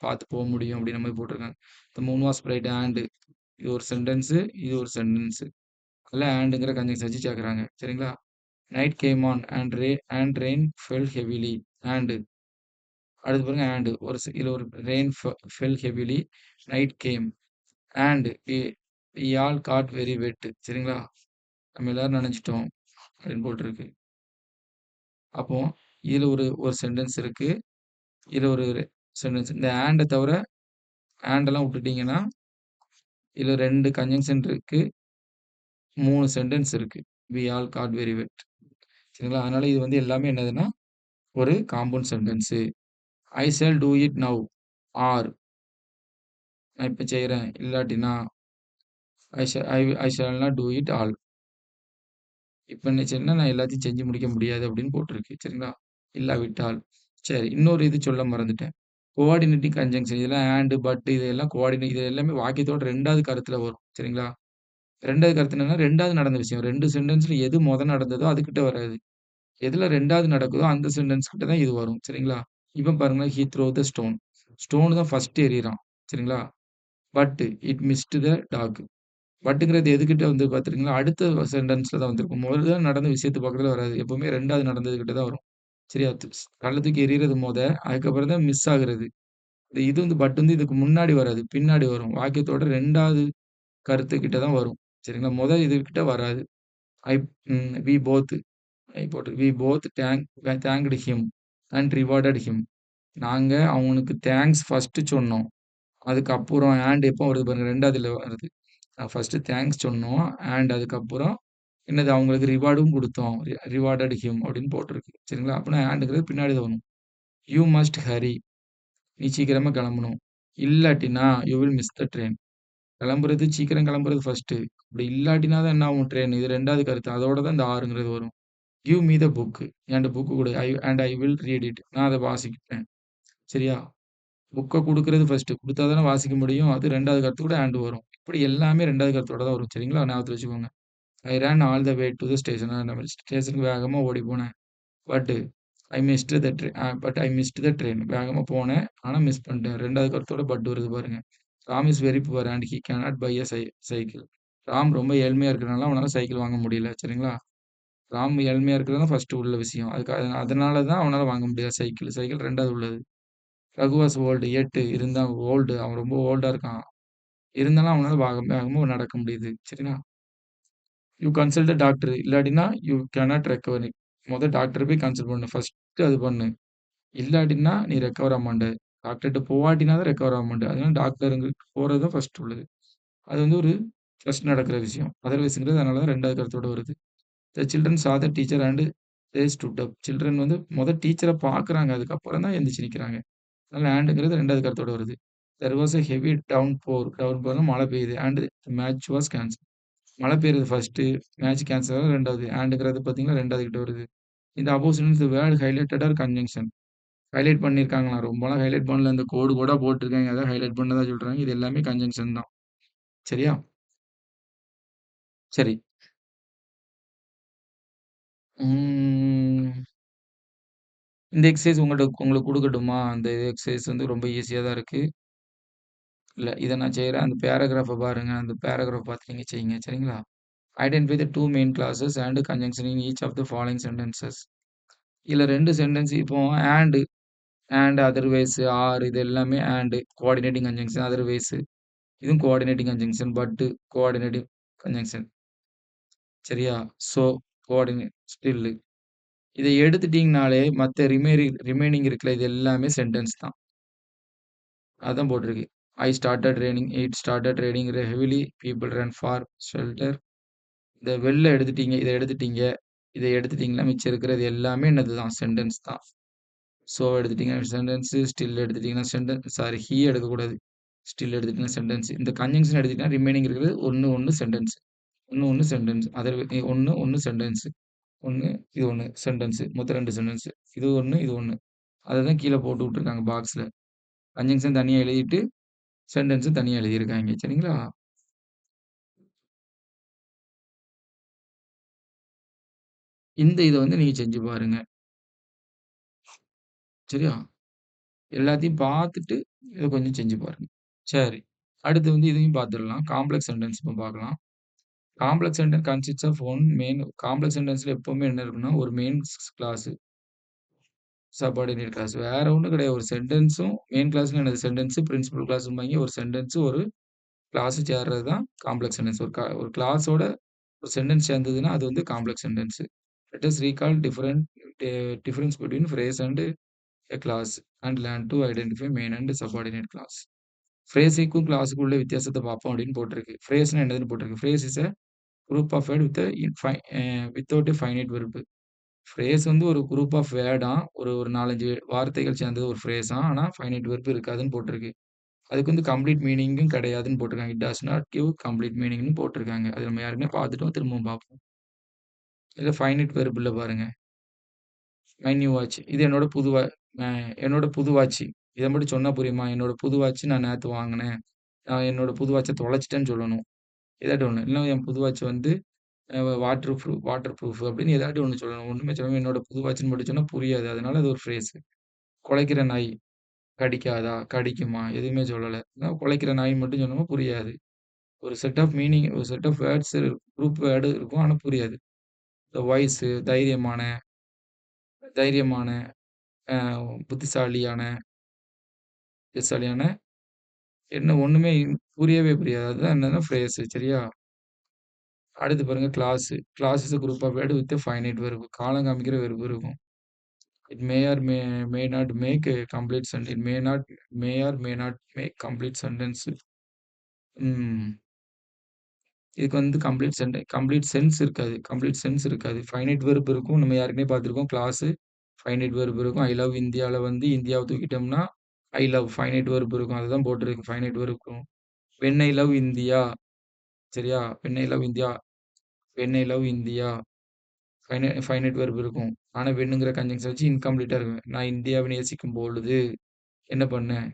பார்த்து போ முடியும் அப்படின்ற மாரி போட்டிருக்காங்க. The moon was bright and இது ஒரு சென்டென்ஸ், இது ஒரு சென்டென்ஸ். அதுல அண்டுங்கிற கன்ஜங்ஷன் வச்சு சேர்க்குறாங்க. சரிங்களா? Night came on and rain fell heavily. And அடுத்து பாருங்க அண்ட் இதுல ஒரு rain fell heavily. Night came and we all got very wet. சரிங்களா? நம்ம எல்லாரும் நனைஞ்சிட்டோம் அப்படின்னு போட்டிருக்கு. அப்போ இதுல ஒரு ஒரு சென்டென்ஸ் இருக்கு. இதுல ஒரு சென்டென்ஸ். இந்த அண்ட தவிர எல்லாம் விட்டுட்டீங்கன்னா இதுல 2 கன்ஜங்ஷன் இருக்கு. 3 சென்டென்ஸ் இருக்கு. We all got very wet. சரிங்களா? அதனால இது வந்து எல்லாமே என்னதுன்னா ஒரு compound sentence. I shall do it now. Or நான் இப்ப செய்றேன். இல்லாட்டினா I shall not do it all. இப்ப என்ன செய்யணும்னா நான் எல்லாத்தையும் செஞ்சு முடிக்க முடியாது அப்படின்னு போட்டிருக்கு. சரிங்களா? இல்லாவிட்டால். சரி, இன்னொரு இது சொல்ல மறந்துட்டேன். கோஆர்டினேட்டிங் கன்ஜங்ஷன் இதெல்லாம் அண்ட், பட் இதெல்லாம் இது எல்லாமே வாக்கியத்தோட 2வது கருத்துல வரும். சரிங்களா? 2வது கருத்து என்னன்னா 2வது நடந்த விஷயம். 2 சென்டென்ஸ்ல எது நடந்ததோ அதுகிட்ட வராது. எதுல 2வது நடக்குதோ அந்த சென்டென்ஸ் கிட்ட தான் இது வரும். சரிங்களா? இப்ப பாருங்க, he throw the stone. Stone தான் ஃபர்ஸ்ட் எறியறான். சரிங்களா? But it missed the dog. பட்டுங்கிறது எதுகிட்ட வந்து பார்த்துருக்கீங்களா? அடுத்த சென்டென்ஸ்ல தான் வந்திருக்கும். முதல்ல நடந்த விஷயத்து பக்கத்துல வராது. எப்பவுமே 2வது நடந்தது கிட்ட தான் வரும். சரியா? கல்ல தூக்கி எறியறது அதுக்கப்புறம் தான் மிஸ் ஆகுறது. இது வந்து பட் வந்து இதுக்கு முன்னாடி வராது. பின்னாடி வரும். வாக்கியத்தோட 2வது கருத்து கிட்ட தான் வரும். சரிங்களா? இது கிட்ட வராது. I we both we both thanked him and rewarded him. நாங்க அவனுக்கு தேங்க்ஸ் ஃபர்ஸ்ட் சொன்னோம். அதுக்கப்புறம் எப்போ வருது பாருங்க, 2வதுல வருது. ஃபர்ஸ்ட் தேங்க்ஸ் சொன்னோம். அதுக்கப்புறம் என்னது அவங்களுக்கு ரிவார்டும் குடுத்தோம். ரிவார்டட் ஹிம் அப்படின்னு போட்டிருக்கு. சரிங்களா? அப்பன்னா ங்கிறது பின்னாடி தான் வரும். You must hurry. நீ சீக்கிரமா கிளம்பணும். இல்லாட்டினா you will miss the train. சீக்கிரம் கிளம்புறது ஃபர்ஸ்ட்டு. அப்படி இல்லாட்டினா தான் என்ன ஆகும் ட்ரெயின். இது 2வது கருத்து. அதோட தான் இந்த ஆர்ங்கிறது வரும். Give me the book. என்ட்ட புக் குடு. I will read it. நான் அத வாசிப்பேன். சரியா? புக்க குடுக்குறது ஃபர்ஸ்ட்டு. குடுத்தா தானே வாசிக்க முடியும். அது 2வது கருத்து கூட வரும். இப்படி எல்லாமே 2வது கருத்தோட தான் வரும். சரிங்களா? ஞாபகத்துல வச்சுக்கோங்க. I ran all the way to the station. நம்ம ஸ்டேஷனுக்கு வேகமா ஓடி போனேன். But I missed the train. வேகமா போனேன். ஆனா மிஸ் பண்ணிட்டேன். 2வது கருத்தோட பட் வருது பாருங்க. Ram is very poor and he cannot buy a cycle. Ram ரொம்ப ஏழ்மையா இருக்கிறனால அவனால சைக்கிள் வாங்க முடியல. சரிங்களா? ராம் ஏழ்மையா இருக்கிறது தான் ஃபர்ஸ்ட் உள்ள விஷயம். அதனால தான் அவனால வாங்க முடியாது சைக்கிள். சைக்கிள் 2வது உள்ளது. Raghu was old. 8 இருந்தா ஓல்டு. அவன் ரொம்ப ஓல்டா இருக்கான். இருந்தாலும் அவனால வேகமா நடக்க முடியுது. சரிங்களா? You consult the doctor. இல்லாட்டினா யூ கேனாட் ரெக்கவர். டாக்டர போய் கன்சல்ட் பண்ணு. ஃபர்ஸ்ட் அது பண்ணு. இல்லாட்டினா நீ ரெக்கவர் ஆக மாட்ட. டாக்டர்ட்ட போவாட்டினா தான் ரெக்கவர் ஆக மாட்ட. அதனால டாக்டருங்களுக்கு போறது தான் ஃபர்ஸ்ட் உள்ளது. அது வந்து ஒரு ஃபர்ஸ்ட் நடக்கிற விஷயம். அதர்வைஸ்ங்கிறது அதனால தான் 2வது கருத்தோட வருது. த சில்ட்ரன் சா the teacher and they stood up. Children வந்து டீச்சர பார்க்குறாங்க. அதுக்கப்புறம் தான் எந்திரிச்சு நிக்கிறாங்க. அதனால ங்கிறது 2வது கருத்தோட வருது. தேர் வாஸ் எ ஹெவி டவுன்போர்னா மழை பெய்யுது. Match was cancel. மழை பெய்யுறது ஃபர்ஸ்ட்டு. மேட்ச் கேன்சல் ஆகுறது 2வது. ங்கிறது பார்த்தீங்கன்னா 2வது கிட்ட வருது. இந்த appositions the word highlighted are conjunction. Highlight பண்ணியிருக்காங்களாம். ரொம்பலாம் ஹைலைட் பண்ணல. இந்த கோடா போட்டிருக்காங்க. அதான் ஹைலைட் பண்ணதா சொல்றாங்க. இது எல்லாமே கன்ஜங்ஷன் தான். சரியா? சரி. ம். இந்த எக்சர்சைஸ் உங்களுக்கு குடுக்கட்டுமா? அந்த எக்சர்சைஸ் வந்து ரொம்ப ஈஸியா தான் இருக்கு. இல்ல இத நான் செய்றேன். அந்த பேராகிராஃப பாருங்க. அந்த பேராகிராஃப் பார்த்து நீங்க செய்யுங்க. சரிங்களா? Identify the 2 main clauses and conjunction in each of the following sentences. இதுல 2 சென்டென்ஸ் இப்போ அதர்வைஸ், ஆர் இது எல்லாமே கோஆர்டினேட்டிங் கன்ஜங்ஷன், அதர்வைஸ் இதுவும் coordinating conjunction, but coordinating conjunction. சரியா? சோ ஸ்டில் இத எடுத்துட்டீங்கனாலே மத்த ரிமைனிங் இருக்குல்ல, இது எல்லாமே சென்டென்ஸ் தான். அதான் போட்டிருக்கு. It started raining heavily. People run for shelter. இத எடுத்துட்டீங்க. இத எடுத்துட்டீங்க. இத எடுத்துட்டீங்கன்னா, மிச்சம் இருக்கிறது எல்லாமே என்னதுதான்? சென்டென்ஸ் தான். சோ எடுத்துட்டீங்கன்னா சென்டென்ஸ். ஸ்டில் எடுத்துட்டீங்கன்னா ஹி எடுக்கக்கூடாது. ஸ்டில் எடுத்துட்டீங்கன்னா சென்டென்ஸ். இந்த கன்ஜங்ஷன் எடுத்துட்டீங்கன்னா ரிமைனிங் இருக்கிறது 1 சென்டென்ஸ். 1 சென்டென்ஸ். 1 சென்டென்ஸ். 1 இது 1 சென்டென்ஸ். மொத்தம் 2 சென்டென்ஸ். இது 1 இது 1. அததான் கீழ போட்டு விட்டுருக்காங்க பாக்ஸ்ல. கன்ஜங்ஷன் தனியா எழுதிட்டு, சென்டென்ஸும் தனியா எழுதியிருக்காய்ங்க. சரிங்களா? இத வந்து நீங்க செஞ்சு பாருங்க. சரியா? எல்லாத்தையும் பார்த்துட்டு, இத கொஞ்சம் செஞ்சு பாருங்க. சரி. அடுத்து வந்து இதையும் பார்த்துடலாம். காம்ப்ளக்ஸ் சென்டென்ஸ் இப்ப பார்க்கலாம். Complex sentence consists of one main complex சென்டென்ஸ்ல எப்பவுமே என்ன இருக்குன்னா, ஒரு மெயின் கிளாஸ், சப்பார்டினேட் கிளாஸ். வேற ஒண்ணும் கிடையாது. ஒரு சென்டென்ஸும் மெயின் கிளாஸ்னா என்னது? சென்டென்ஸ், பிரின்சிபல் கிளாஸ்ம்பாய்ங்க. ஒரு சென்டென்ஸ், ஒரு கிளாஸ் சேர்றது தான் காம்ப்ளக்ஸ் சென்டென்ஸ். ஒரு கிளாஸோட ஒரு சென்டென்ஸ் சேர்ந்ததுன்னா, அது வந்து complex sentence. Let us recall difference between phrase and a clause and learn to identify main and subordinate clause. ஃப்ரேஸுக்கும் கிளாஸுக்கும் உள்ள வித்தியாசத்த பார்ப்போம் அப்படின்னு போட்டிருக்கு. ஃப்ரேஸ்னா என்னதுன்னு போட்டிருக்கு. Phrase is a group of word without a finite verb. Phrase வந்து ஒரு குரூப் ஆஃப் வேர்டாம். ஒரு 4, 5 வார்த்தைகள் சேர்ந்தது ஒரு ஃப்ரேஸாம். ஆனா ஃபைனைட் வெர்ப் இருக்காதுன்னு போட்டிருக்கு. அதுக்கு வந்து கம்ப்ளீட் மீனிங்கும் கிடையாதுன்னு போட்டிருக்காங்க. It does not give complete மீனிங்ன்னு போட்டிருக்காங்க. அது நம்ம ஏற்கனவே பார்த்துட்டோம். திரும்பவும் பார்ப்போம். இதுல ஃபைனைட் வெர்ப் இல்ல பாருங்க. My new watch. இது என்னோட புது வாட்ச். இத மட்டும் சொன்னா புரியுமா? என்னோட புது வாட்ச் நான் நேத்து வாங்குனேன். நான் என்னோட புது வாட்ச தொலைச்சுட்டேன்னு சொல்லணும். ஏதாட்டு ஒண்ணு. இல்ல என் புது வாட்ச் வந்து வாட்டர் ப்ரூஃப் அப்படின்னு ஏதாட்டு ஒண்ணு சொல்லணும். ஒண்ணுமே சொல்லாம என்னோட புது வாட்ச்ன்னு மட்டும் சொன்னா புரியாது. அதனால அது ஒரு ஃப்ரேஸ். குலைக்கிற நாய் கடிக்காதா? கடிக்குமா? எதுவுமே சொல்லல. குலைக்கிற நாய்ன்னு மட்டும் சொன்னோமா புரியாது. ஒரு செட் ஆஃப் மீனிங், ஒரு set of words group word இருக்கும். ஆனா புரியாது. இந்த வாய்ஸு தைரியமான, தைரியமான, அ புத்திசாலியான, புத்திசாலியான என்ன ஒண்ணுமே புரியவே புரியாது. அதுதான் என்னன்னா ஃப்ரேஸ் சரியா? அடுத்து பாருங்க clause. Clause is a group of word with a finite verb. காலம் காமிக்கிற வெர்ப் இருக்கும். It may not make a complete sentence. May not make complete sentence. ம். இதுக்கு வந்து கம்ப்ளீட் சென்ஸ் இருக்காது. கம்ப்ளீட் சென்ஸ் இருக்காது. ஃபைனைட் வெர்ப் இருக்கும். நம்ம ஏற்கனவே பார்த்துருக்கோம். கிளாஸு ஃபைனைட் வெர்ப் இருக்கும். ஐ லவ் இந்தியால வந்து இந்தியாவ தூக்கிட்டோம்னா, ஐ லவ் ஃபைனைட் வெர்ப் இருக்கும். அதுதான் போட்டிருக்கு. ஃபைனைட் வெர்ப் இருக்கும். வென் ஐ லவ் இந்தியா சரியா? When I love India when I love India finite verb இருக்கும். ஆனா வென்னுங்கிற கன்ஜங்ஷன் வச்சு இன்கம்ப்ளீட்டா இருக்கும். நான் இந்தியாவை நேசிக்கும் பொழுது என்ன பண்ணேன்?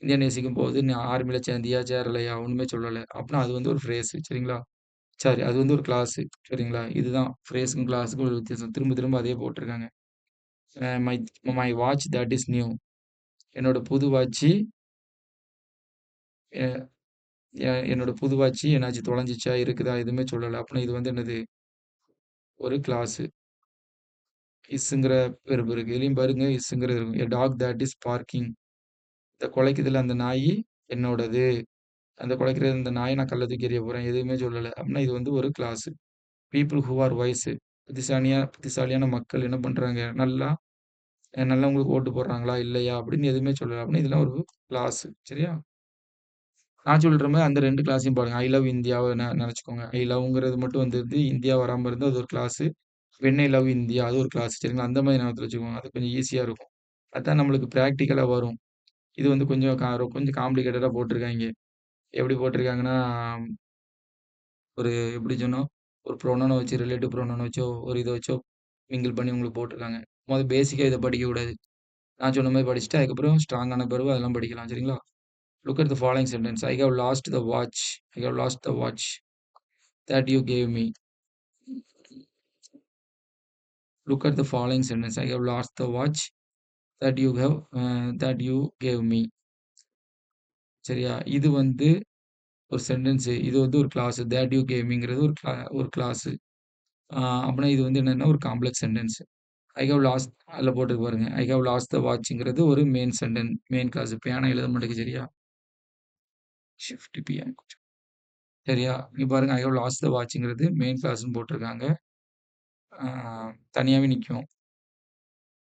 இந்தியா நேசிக்கும் போது நீ ஆர்மில சேர்ந்தியா? சேரலையா? ஒண்ணுமே சொல்லல. அப்பன்னா அது வந்து ஒரு ஃப்ரேஸ் சரிங்களா? சரி. அது வந்து ஒரு கிளாஸு. சரிங்களா? இதுதான் ஃப்ரேஸுக்கும் கிளாஸுக்கும் உள்ள வித்தியாசம். திரும்ப திரும்ப அதே போட்டிருக்காங்க. A my my watch that is new. என்னோட புது வாட்சி எ எ என்னோட புது வாட்சி என்னாச்சு தொலைஞ்சுச்சா? இருக்குதா? எதுவுமே சொல்லல. அப்பன்னா இது வந்து என்னது? ஒரு கிளாஸு. இஸ்ங்கிற வெர்ப் இருக்கு. இதுலயும் பாருங்க இஸ்ங்கிறது இருக்கும். எ டாக் தட் இஸ் பார்க்கிங். இந்த குலைக்குதுல அந்த நாயி என்னோடது. அந்த குலைக்கிற இந்த நாய நான் கல்ல தூக்கி எறிய போறேன். எதுவுமே சொல்லல. அப்பன்னா இது வந்து ஒரு clause. People who are wise. புத்திசாலியான மக்கள் என்ன பண்றாங்க? நல்லவங்களுக்கு ஓட்டு போடுறாங்களா? இல்லையா? அப்படின்னு எதுவுமே சொல்லல. அப்படின்னா இதெல்லாம் ஒரு கிளாஸ். சரியா? நான் சொல்ற மாரி அந்த 2 கிளாஸையும் பாருங்க. I love இந்தியாவ நெனச்சுக்கோங்க. ஐ லவ்ங்கிறது மட்டும் வந்துருது. இந்தியா வராம இருந்தா அது ஒரு class. When I love India அது ஒரு கிளாஸ். சரிங்களா? அந்த மாரி ஞாபகத்துல வச்சுக்கோங்க. அது கொஞ்சம் ஈஸியா இருக்கும். அதான் நம்மளுக்கு பிராக்டிகலா வரும். இது வந்து கொஞ்சம் காம்ப்ளிகேட்டடா போட்டிருக்காய்ங்க. எப்படி போட்டிருக்காங்கன்னா, ஒரு எப்படி சொன்னா, ஒரு ப்ரொனௌன வச்சு ரிலேட்டிவ் ப்ரொனௌன வச்சோ, ஒரு இத வச்சோ மிங்கிள் பண்ணி உங்களுக்கு போட்டிருக்காங்க. பேசிக்கா இத படிக்கக்கூடாது. நான் சொன்ன மாரி படிச்சுட்டு, அதுக்கப்புறம் ஸ்ட்ராங்கான வெர்ப் அதெல்லாம் படிக்கலாம். சரிங்களா? Look at the following sentence. I have lost the watch. I have lost the watch that you gave me. Look at the following sentence. I have lost the watch that you gave me. சரியா? இது வந்து ஒரு சென்டென்ஸு. இது வந்து ஒரு கிளாஸ். தட் யூ கேவ் மீங்கிறது ஒரு கிளாஸு. அப்பன்னா இது வந்து என்னன்னா, ஒரு complex sentence. I have lost அதில போட்டிருக்கு பாருங்க. ஐ ஹவ் லாஸ்ட் த வாட்ச்ங்கிறது ஒரு மெயின் கிளாஸ். பேனா எழுத மாட்டேங்குது சரியா? ஷிஃப்ட் பி சரியா? இங்க பாருங்க ஐ ஹவ் லாஸ்ட் த வாட்ச்ங்கிறது மெயின் கிளாஸ்ன்னு போட்டிருக்காங்க. ஆ தனியாவே நிக்கும்.